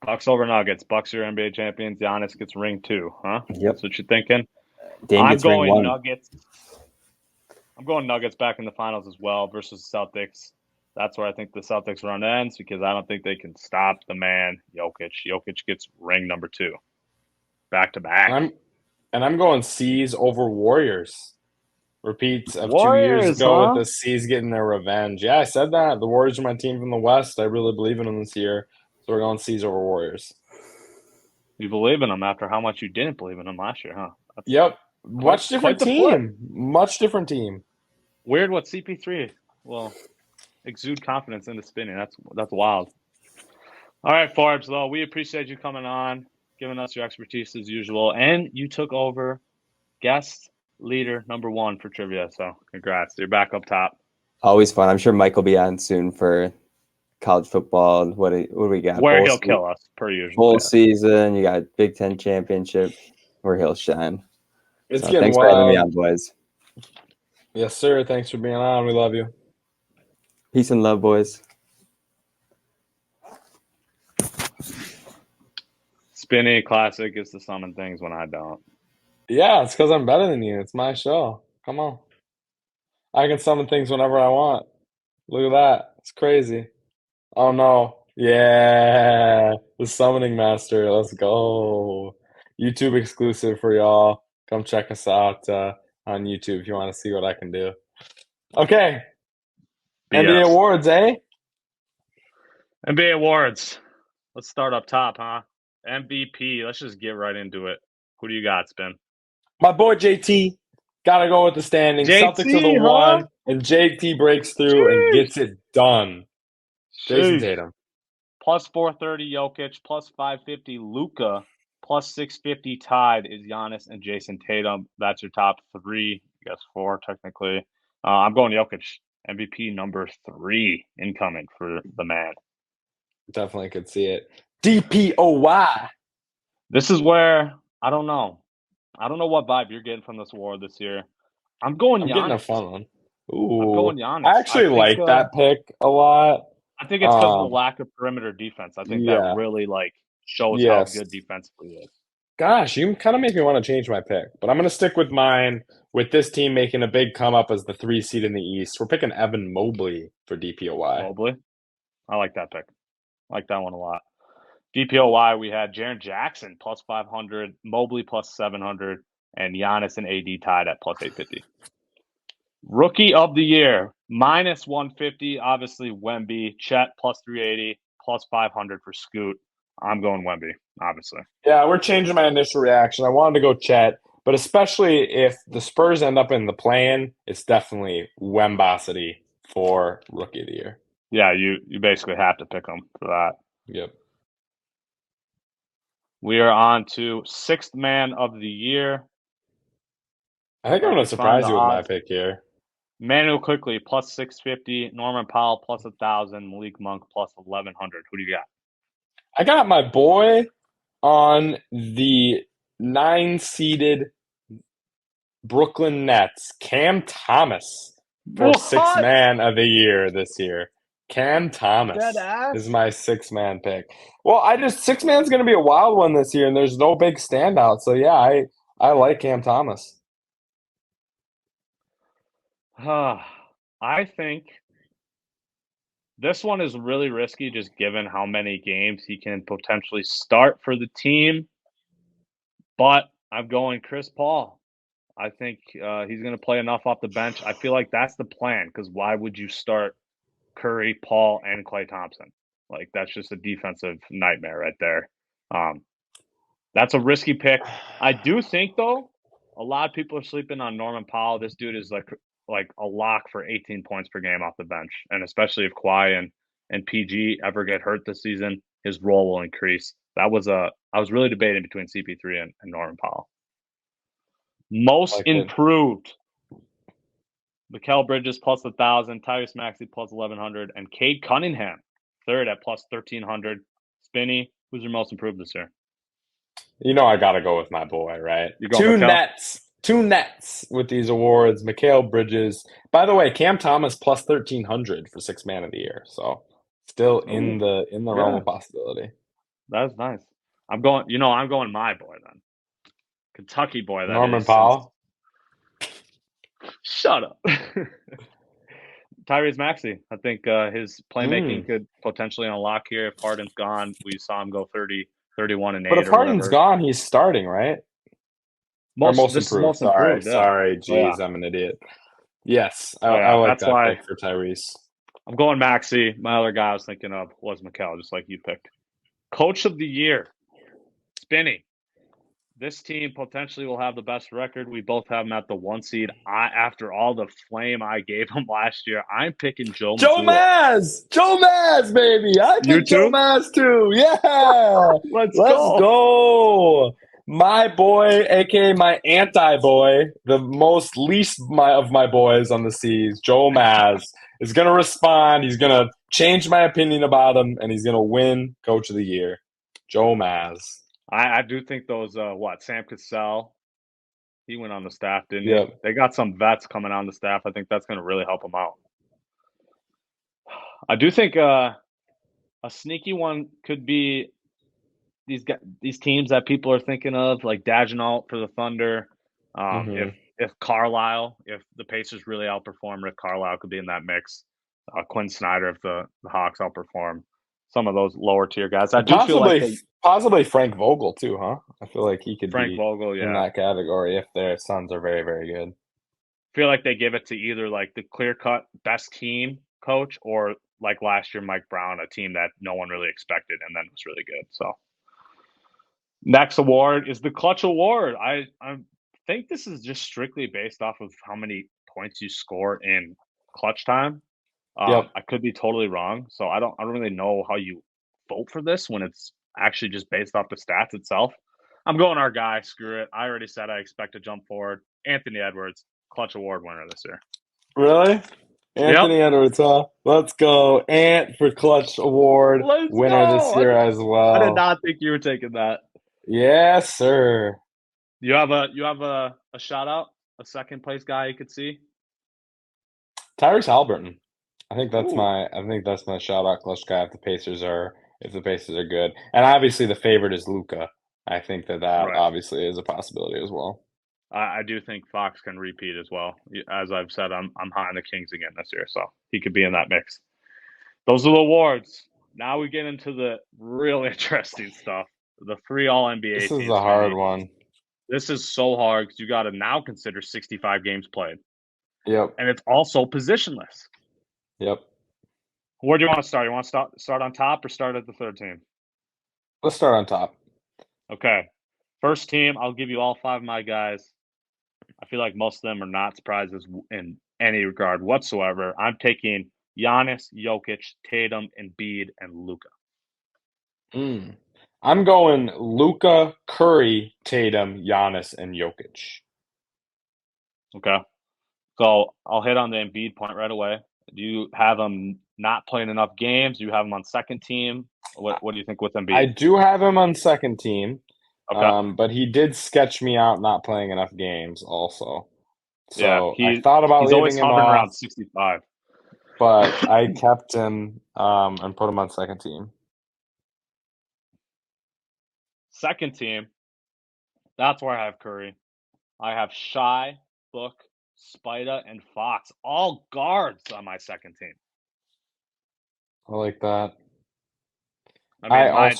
Bucks over Nuggets. Bucks are NBA champions. Giannis gets ring 2, huh? Yep. That's what you're thinking? I'm going Nuggets. I'm going Nuggets back in the finals as well versus Celtics. That's where I think the Celtics run ends because I don't think they can stop the man, Jokic. Jokic gets ring number 2. Back to back. And I'm going C's over Warriors. Repeats of Warriors, 2 years ago huh? with the C's getting their revenge. Yeah, I said that. The Warriors are my team from the West. I really believe in them this year. So we're going C's over Warriors. You believe in them after how much you didn't believe in them last year, huh? Yep. Much different team. Much different team. Weird what CP3 will exude confidence into Spinning. That's wild. All right, Forbes, though, we appreciate you coming on, giving us your expertise as usual. And you took over guest leader number 1 for trivia. So congrats. You're back up top. Always fun. I'm sure Mike will be on soon for college football. What do we got? Where he'll kill us, per usual. Full season. You got Big Ten championship where he'll shine. It's so getting thanks wild. for having me on, boys. Yes, sir. Thanks for being on. We love you. Peace and love, boys. Spinny Classic is to summon things when I don't. Yeah, it's because I'm better than you. It's my show. Come on. I can summon things whenever I want. Look at that. It's crazy. Oh, no. Yeah. The Summoning Master. Let's go. YouTube exclusive for y'all. Come check us out on YouTube if you want to see what I can do. Okay. BS. NBA awards, eh? NBA awards. Let's start up top, huh? MVP. Let's just get right into it. Who do you got, Spin? My boy JT. Gotta go with the standings. JT, Celtics are the 1, and JT breaks through and gets it done. Jason Sheesh. Tatum. Plus 430 Jokic, plus 550 Luka, plus 650 tied is Giannis and Jason Tatum. That's your top three. I guess four, technically. I'm going Jokic, MVP number 3 incoming for the man. Definitely could see it. DPOY. This is where, I don't know. I don't know what vibe you're getting from this award this year. I'm going I'm Giannis. getting a fun one. Ooh. I'm going Giannis. I actually like that pick a lot. I think it's because of the lack of perimeter defense. I think that really shows how good defensively he is. Gosh, you kind of make me want to change my pick, but I'm going to stick with mine. With this team making a big come up as the 3 seed in the East, we're picking Evan Mobley for DPOY. Mobley, I like that pick. I like that one a lot. DPOY, we had Jaren Jackson plus 500, Mobley plus 700, and Giannis and AD tied at plus 850. Rookie of the year, minus 150, obviously Wemby. Chet plus 380, plus 500 for Scoot. I'm going Wemby, obviously. Yeah, we're changing my initial reaction. I wanted to go Chet, but especially if the Spurs end up in the play-in, it's definitely Wembosity for Rookie of the Year. Yeah, you basically have to pick him for that. Yep. We are on to 6th man of the year. I think I'm going to surprise you with my pick here. Manuel Quickly plus 650, Norman Powell plus 1,000, Malik Monk plus 1,100. Who do you got? I got my boy on the 9-seeded Brooklyn Nets, Cam Thomas, for 6th man of the year this year. Cam Thomas is my 6th man pick. Well, 6th man's going to be a wild one this year, and there's no big standout. So yeah, I like Cam Thomas. I think this one is really risky just given how many games he can potentially start for the team. But I'm going Chris Paul. I think he's going to play enough off the bench. I feel like that's the plan because why would you start Curry, Paul, and Klay Thompson? Like, that's just a defensive nightmare right there. That's a risky pick. I do think, though, a lot of people are sleeping on Norman Powell. This dude is like a lock for 18 points per game off the bench. And especially if Kawhi and PG ever get hurt this season, his role will increase. I was really debating between CP3 and Norman Powell. Most improved. Mikal Bridges plus 1,000, Tyrese Maxey plus 1,100, and Cade Cunningham, 3rd at plus 1,300. Spinny, who's your most improved this year? You know I got to go with my boy, right? Two Nets with these awards. Mikal Bridges. By the way, Cam Thomas plus 1,300 for 6th man of the year. So still in the realm of possibility. That's nice. I'm going my boy then. Kentucky boy. That Norman Powell. Shut up. Tyrese Maxey. I think his playmaking could potentially unlock here. If Harden's gone, we saw him go 30, 31, and 8. But if Harden's gone, he's starting, right? Most improved. Sorry. Jeez, I'm an idiot. Yes, I like that pick for Tyrese. I'm going Maxey. My other guy I was thinking of was Mikal, just like you picked. Coach of the year, Spinny. This team potentially will have the best record. We both have them at the 1 seed. After all the flame I gave them last year, I'm picking Joe Maz, baby. I picked Joe Maz too. Yeah. Let's go. My boy, aka my anti-boy, the most least of my boys on the C's, Joe Maz, is going to respond. He's going to change my opinion about him, and he's going to win Coach of the Year. Joe Maz. I do think those, Sam Cassell, he went on the staff, didn't he? They got some vets coming on the staff. I think that's going to really help them out. I do think a sneaky one could be these teams that people are thinking of, like Dagenalt for the Thunder. If Carlisle, if the Pacers really outperform, Rick Carlisle could be in that mix. Quinn Snyder, if the Hawks outperform. Some of those lower tier guys. I do feel like possibly Frank Vogel too, huh? I feel like he could be Vogel, in that category if their Suns are very, very good. I feel like they give it to either like the clear-cut best team coach or like last year Mike Brown, a team that no one really expected and then was really good. So next award is the Clutch Award. I think this is just strictly based off of how many points you score in clutch time. Yep. I could be totally wrong, so I don't really know how you vote for this when it's actually just based off the stats itself. I'm going our guy. Screw it. I already said I expect to jump forward. Anthony Edwards, Clutch Award winner this year. Really? Anthony Edwards, huh? Let's go. Ant for Clutch Award Let's winner this go. year as I did well. not think you were taking that. Yes, sir. You have a shout out, a second place guy you could see. Tyrese Halliburton. I think that's Ooh. my shout out clutch guy if the Pacers are good. And obviously the favorite is Luca. I think that Right. obviously is a possibility as well. I do think Fox can repeat as well. As I've said, I'm high on the Kings again this year, so he could be in that mix. Those are the awards. Now we get into the real interesting stuff. The 3 All-NBA This teams. is a hard one. This is so hard because you got to now consider 65 games played. Yep. And it's also positionless. Yep. Where do you want to start? You want to start on top or start at the third team? Let's start on top. Okay. First team, I'll give you all 5 of my guys. I feel like most of them are not surprises in any regard whatsoever. I'm taking Giannis, Jokic, Tatum, Embiid, and Luka. I'm going Luka, Curry, Tatum, Giannis, and Jokic. Okay. So I'll hit on the Embiid point right away. Do you have him not playing enough games? Do you have him on second team? What do you think with Embiid? I do have him on second team. Okay. But he did sketch me out not playing enough games also. So yeah, I thought about he's always leaving him hovering off, around 65. but I kept him and put him on second team. Second team, that's where I have Curry. I have Shai, Book, Spida, and Fox, all guards on my second team. I like that. I mean, I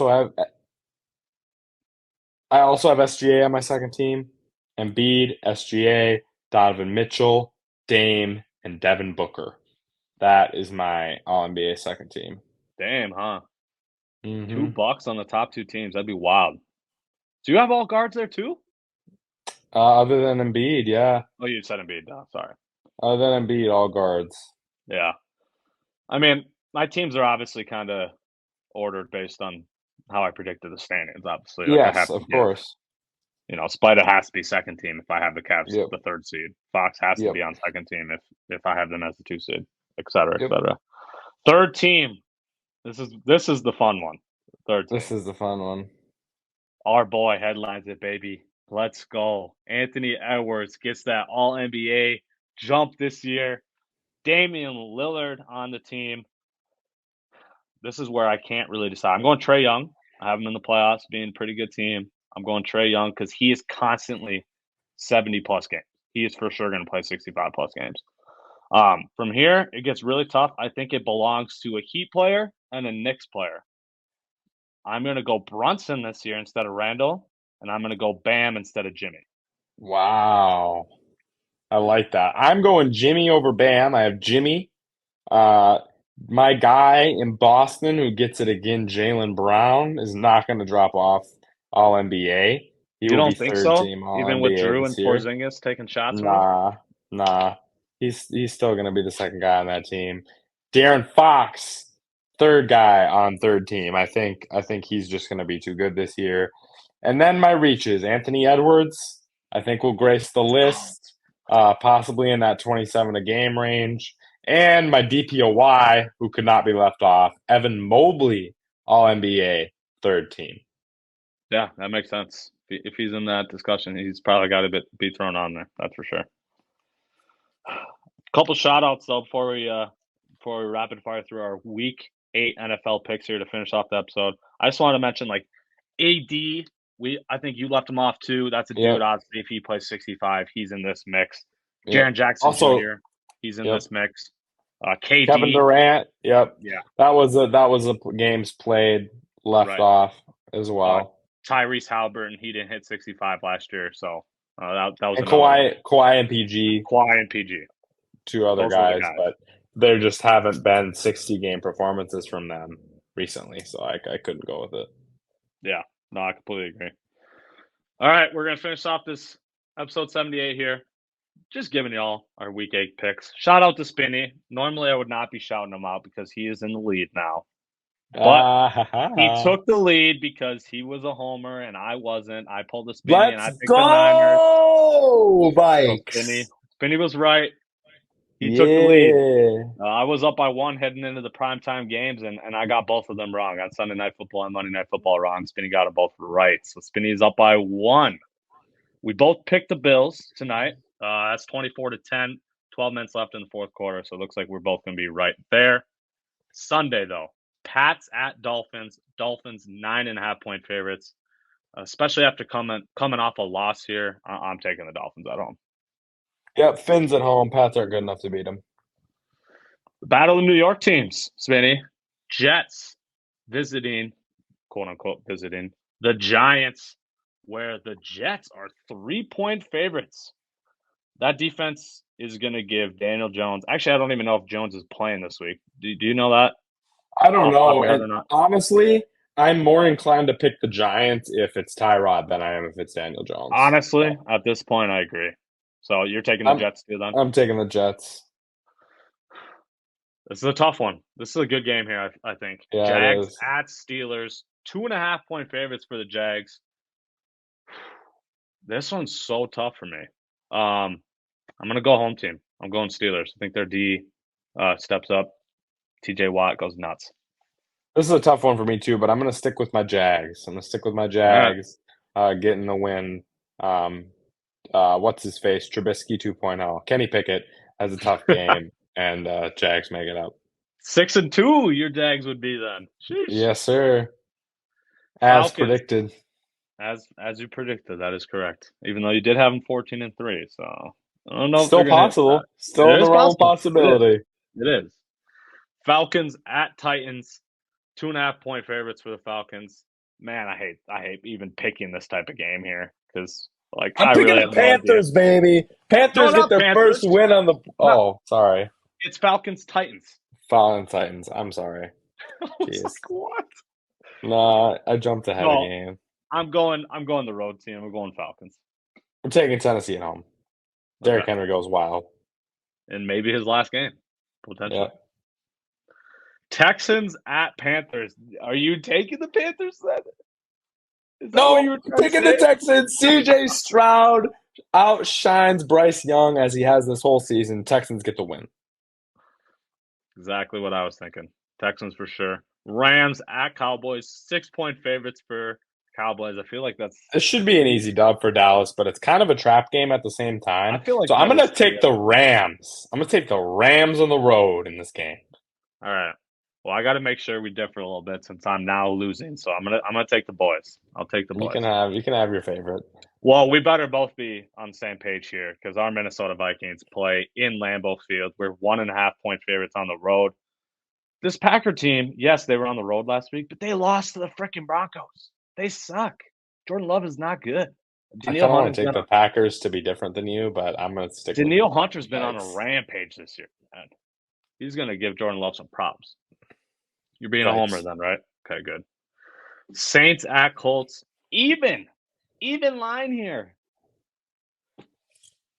also have SGA on my second team. Embiid, SGA, Donovan Mitchell, Dame, and Devin Booker. That is my All-NBA second team. Damn, huh? Mm-hmm. 2 Bucks on the top 2 teams. That'd be wild. Do you have all guards there too? Other than Embiid, yeah. Oh, you said Embiid. No, sorry. Other than Embiid, all guards. Yeah. I mean, my teams are obviously kind of ordered based on how I predicted the standings, obviously. Like Yes, of course. You know, Spida has to be second team if I have the Cavs Yep. the 3rd seed. Fox has to Yep. be on second team if I have them as the 2 seed, et cetera, et Yep. cetera. Third team. This is the fun one. Third team. This is the fun one. Our boy headlines it, baby. Let's go. Anthony Edwards gets that All-NBA jump this year. Damian Lillard on the team. This is where I can't really decide. I'm going Trae Young. I have him in the playoffs, being a pretty good team. I'm going Trae Young because he is constantly 70-plus games. He is for sure going to play 65-plus games. From here, it gets really tough. I think it belongs to a Heat player and a Knicks player. I'm going to go Brunson this year instead of Randall, and I'm going to go Bam instead of Jimmy. Wow. I like that. I'm going Jimmy over Bam. I have Jimmy. My guy in Boston who gets it again, Jaylen Brown, is not going to drop off All-NBA. He You will don't be think third so? team All-NBA Even with Drew and this year. Porzingis taking shots from him? Nah. He's still going to be the second guy on that team. De'Aaron Fox, third guy on third team. I think he's just going to be too good this year. And then my reaches, Anthony Edwards, I think will grace the list, possibly in that 27 a game range. And my DPOY, who could not be left off, Evan Mobley, All-NBA, third team. Yeah, that makes sense. If he's in that discussion, he's probably got to be thrown on there. That's for sure. Couple shout outs though before we rapid fire through our week 8 NFL picks here to finish off the episode. I just want to mention like AD. I think you left him off too. That's a dude. Obviously, if he plays 65, he's in this mix. Jaren Jackson also, Jr. He's in this mix. KD, Kevin Durant. Yep. Yeah. That was a games played left off as well. Tyrese Halliburton. He didn't hit 65 last year, so that was. And Kawhi and PG. Kawhi and PG. 2 other guys, but there just haven't been 60-game performances from them recently, so I couldn't go with it. Yeah, no, I completely agree. All right, we're going to finish off this episode 78 here. just giving y'all our week 8 picks. Shout out to Spinny. Normally, I would not be shouting him out because he is in the lead now. But he took the lead because he was a homer and I wasn't. I pulled the Spinny and I Let's picked the Niners. go, So Vikes. Spinny was right. He took the lead. I was up by 1 heading into the primetime games, and I got both of them wrong. On Sunday Night Football and Monday Night Football wrong. Spinny got them both right. So Spinny's up by 1. We both picked the Bills tonight. That's 24-10. 12 minutes left in the fourth quarter, so it looks like we're both going to be right there. Sunday, though, Pats at Dolphins. Dolphins 9.5-point favorites, especially after coming off a loss here. I'm taking the Dolphins at home. Yep, Finns at home. Pats aren't good enough to beat them. The Battle of New York teams, Spinny. Jets visiting, quote-unquote visiting, the Giants, where the Jets are 3-point favorites. That defense is going to give Daniel Jones – actually, I don't even know if Jones is playing this week. Do you know that? I don't know. And honestly, I'm more inclined to pick the Giants if it's Tyrod than I am if it's Daniel Jones. Honestly, at this point, I agree. So you're taking the Jets too, then? I'm taking the Jets. This is a tough one. This is a good game here, I think. Yeah, Jags at Steelers. 2.5-point favorites for the Jags. This one's so tough for me. I'm going to go home team. I'm going Steelers. I think their D steps up. TJ Watt goes nuts. This is a tough one for me too, but I'm going to stick with my Jags. Getting the win. What's his face? Trubisky 2.0. Kenny Pickett has a tough game, and Jags make it up. 6-2, your Jags would be then. Sheesh. Yes, sir. As Falcons. predicted. As you predicted, that is correct. Even though you did have them 14-3, so I don't know. Still possible. Still in the realm of possibility. It is. Falcons at Titans. 2.5-point favorites for the Falcons. Man, I hate even picking this type of game here because I'm picking the Panthers, baby. Panthers get their first win on the. Oh, sorry. It's Falcons Titans. Titans. I'm sorry. Jeez. What? Nah, I jumped ahead of the game. I'm going the road team. I'm going Falcons. I'm taking Tennessee at home. Derrick Henry goes wild. And maybe his last game, potentially. Yep. Texans at Panthers. Are you taking the Panthers then? No, you're picking the Texans. CJ Stroud outshines Bryce Young as he has this whole season. Texans get the win. Exactly what I was thinking. Texans for sure. Rams at Cowboys. 6-point favorites for Cowboys. I feel like this should be an easy dub for Dallas, but it's kind of a trap game at the same time. I feel like so I'm going to take the Rams. I'm going to take the Rams on the road in this game. All right. Well, I got to make sure we differ a little bit since I'm now losing. So I'm gonna take the boys. I'll take the boys. You can have your favorite. Well, we better both be on the same page here because our Minnesota Vikings play in Lambeau Field. We're 1.5-point favorites on the road. This Packer team, yes, they were on the road last week, but they lost to the freaking Broncos. They suck. Jordan Love is not good. I don't want to take the Packers to be different than you, but I'm going to stick with Danielle Hunter's been on a rampage this year, man. He's going to give Jordan Love some props. You're being a homer then, right? Okay, good. Saints at Colts. Even line here.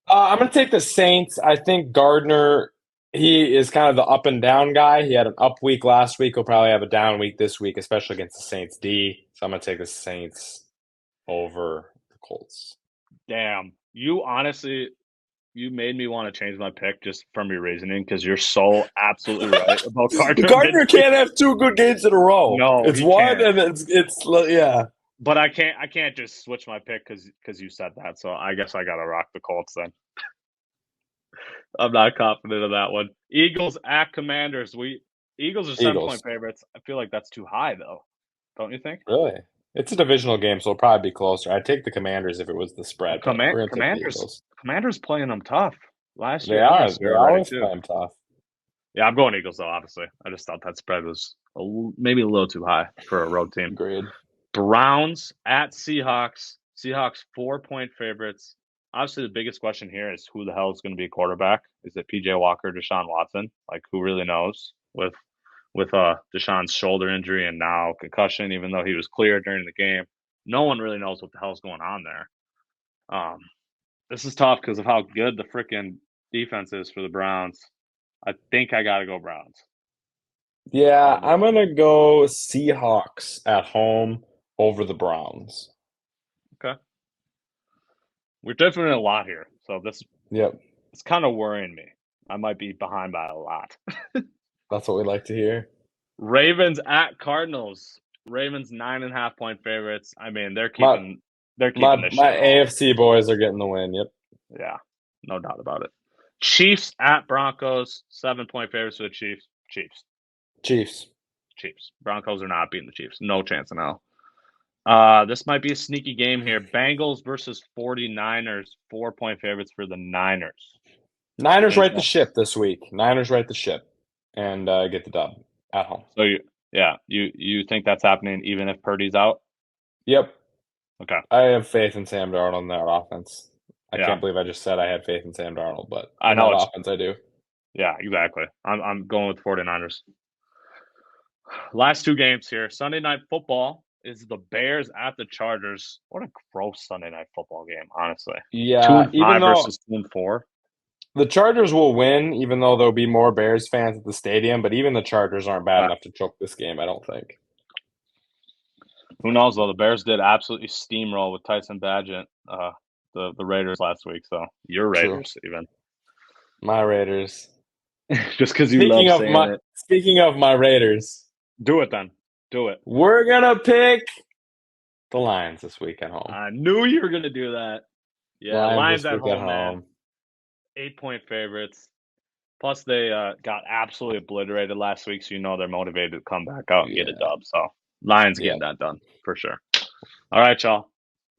I'm going to take the Saints. I think Gardner, he is kind of the up and down guy. He had an up week last week. He'll probably have a down week this week, especially against the Saints D. So I'm going to take the Saints over the Colts. Damn. You honestly... You made me want to change my pick just from your reasoning because you're so absolutely right about Gardner. Gardner can't have 2 good games in a row. No, it's one can't. And it's yeah. But I can't just switch my pick because you said that. So I guess I gotta rock the Colts then. I'm not confident of that one. Eagles at Commanders. Eagles are 7-point favorites. I feel like that's too high though. Don't you think? Really? It's a divisional game, so it'll probably be closer. I'd take the Commanders if it was the spread. Commanders playing them tough last year. They're always playing tough. Yeah, I'm going Eagles though. Obviously, I just thought that spread was maybe a little too high for a road team. Agreed. Browns at Seahawks. Seahawks 4-point favorites. Obviously, the biggest question here is who the hell is going to be a quarterback? Is it PJ Walker, Deshaun Watson? Like, who really knows with Deshaun's shoulder injury and now concussion, even though he was clear during the game. No one really knows what the hell's going on there. This is tough because of how good the freaking defense is for the Browns. I think I got to go Browns. Yeah, I'm going to go Seahawks at home over the Browns. Okay. We're different in a lot here. So this Yep. it's kind of worrying me. I might be behind by a lot. That's what we like to hear. Ravens at Cardinals. Ravens 9.5-point favorites. I mean, they're keeping this My shit AFC boys are getting the win. Yep. Yeah, no doubt about it. Chiefs at Broncos. 7-point favorites for the Chiefs. Chiefs. Broncos are not beating the Chiefs. No chance in hell. This might be a sneaky game here. Bengals versus 49ers. 4-point favorites for the Niners. Niners right the ship this week. Niners right the ship and get the dub at home. So you think that's happening even if Purdy's out? Yep. Okay. I have faith in Sam Darnold on that offense. I can't believe I just said I had faith in Sam Darnold, but I know that offense I do. Yeah, exactly. I'm going with 49ers. Last two games here. Sunday Night Football is the Bears at the Chargers. What a gross Sunday Night Football game, honestly. Yeah, 2-5 versus 2-4. The Chargers will win, even though there'll be more Bears fans at the stadium. But even the Chargers aren't bad enough to choke this game, I don't think. Who knows, though? The Bears did absolutely steamroll with Tyson Bagent, the Raiders last week. So your Raiders, even. My Raiders. Just because you love saying it. Speaking of my Raiders. Do it then. Do it. We're going to pick the Lions this week at home. I knew you were going to do that. Yeah, Lions at home, man. 8-point favorites. Plus, they got absolutely obliterated last week, so you know they're motivated to come back out and get a dub. So, Lions getting that done, for sure. All right, y'all.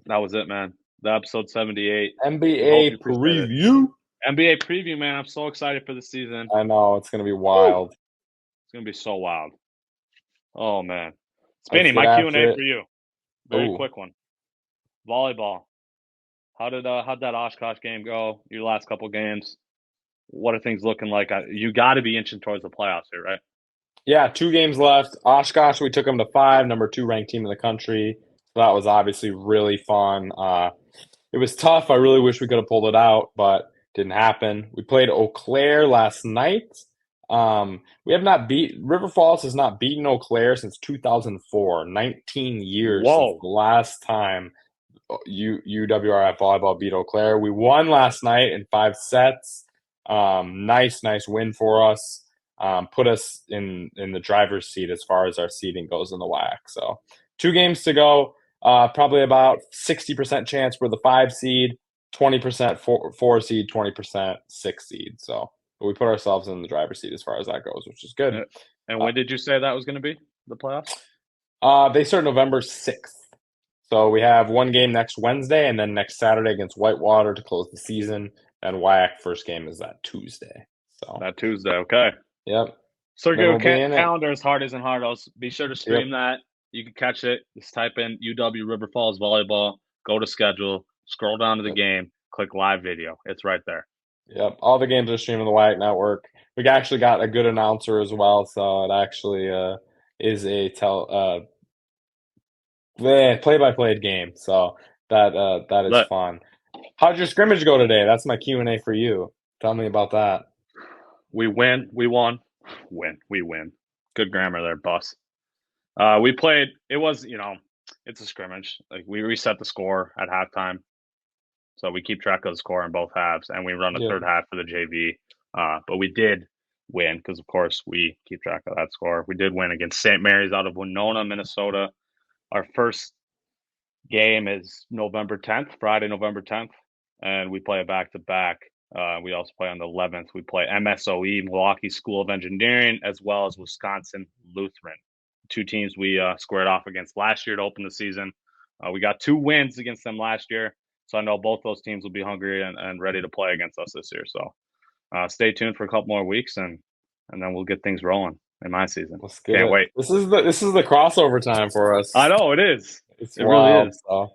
That was it, man. The episode 78. NBA preview. NBA preview, man. I'm so excited for the season. I know. It's going to be wild. It's going to be so wild. Oh, man. Spinny, my Q&A for you. Very quick one. Volleyball. How'd that Oshkosh game go? Your last couple games? What are things looking like? You got to be inching towards the playoffs here, right? Yeah, 2 games left. Oshkosh, we took them to 5, number 2 ranked team in the country. So that was obviously really fun. It was tough. I really wish we could have pulled it out, but didn't happen. We played Eau Claire last night. We have not River Falls has not beaten Eau Claire since 2004. 19 years since the last time UWRF volleyball beat Eau Claire. We won last night in 5 sets. Nice win for us. Put us in the driver's seat as far as our seeding goes in the WAC. So 2 games to go. Probably about 60% chance we're the 5 seed, 20% 4 seed, 20% 6 seed. So we put ourselves in the driver's seat as far as that goes, which is good. And when did you say that was going to be, the playoffs? They start November 6th. So we have 1 game next Wednesday and then next Saturday against Whitewater to close the season. And WAC first game is that Tuesday. So that Tuesday, okay. Yep. So go calendars, Hardies and Hardos. Be sure to stream that. You can catch it. Just type in UW River Falls Volleyball. Go to schedule. Scroll down to the game. Click live video. It's right there. Yep. All the games are streamed on the WAC network. We actually got a good announcer as well, so it actually is a play-by-play game. So that is fun. How'd your scrimmage go today? That's my Q&A for you. Tell me about that. We win. We won. We win. Good grammar there, boss. We played. It was, it's a scrimmage. Like we reset the score at halftime, so we keep track of the score in both halves, and we run a third half for the JV. But we did win because, of course, we keep track of that score. We did win against St. Mary's out of Winona, Minnesota. Our first game is Friday, November 10th, and we play a back-to-back. We also play on the 11th. We play MSOE, Milwaukee School of Engineering, as well as Wisconsin Lutheran. 2 teams we squared off against last year to open the season. We got 2 wins against them last year, so I know both those teams will be hungry and ready to play against us this year. So stay tuned for a couple more weeks, and then we'll get things rolling in my season. Can't wait. This is the crossover time for us. I know it is. It really is. So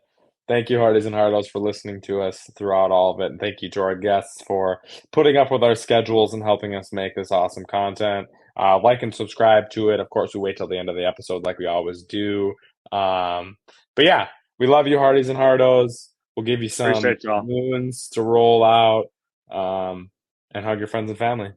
thank you, Hardies and Hardos, for listening to us throughout all of it. And thank you to our guests for putting up with our schedules and helping us make this awesome content. Like and subscribe to it. Of course, we wait till the end of the episode like we always do. But yeah, we love you, Hardies and Hardos. We'll give you some Appreciate y'all. moons to roll out and hug your friends and family.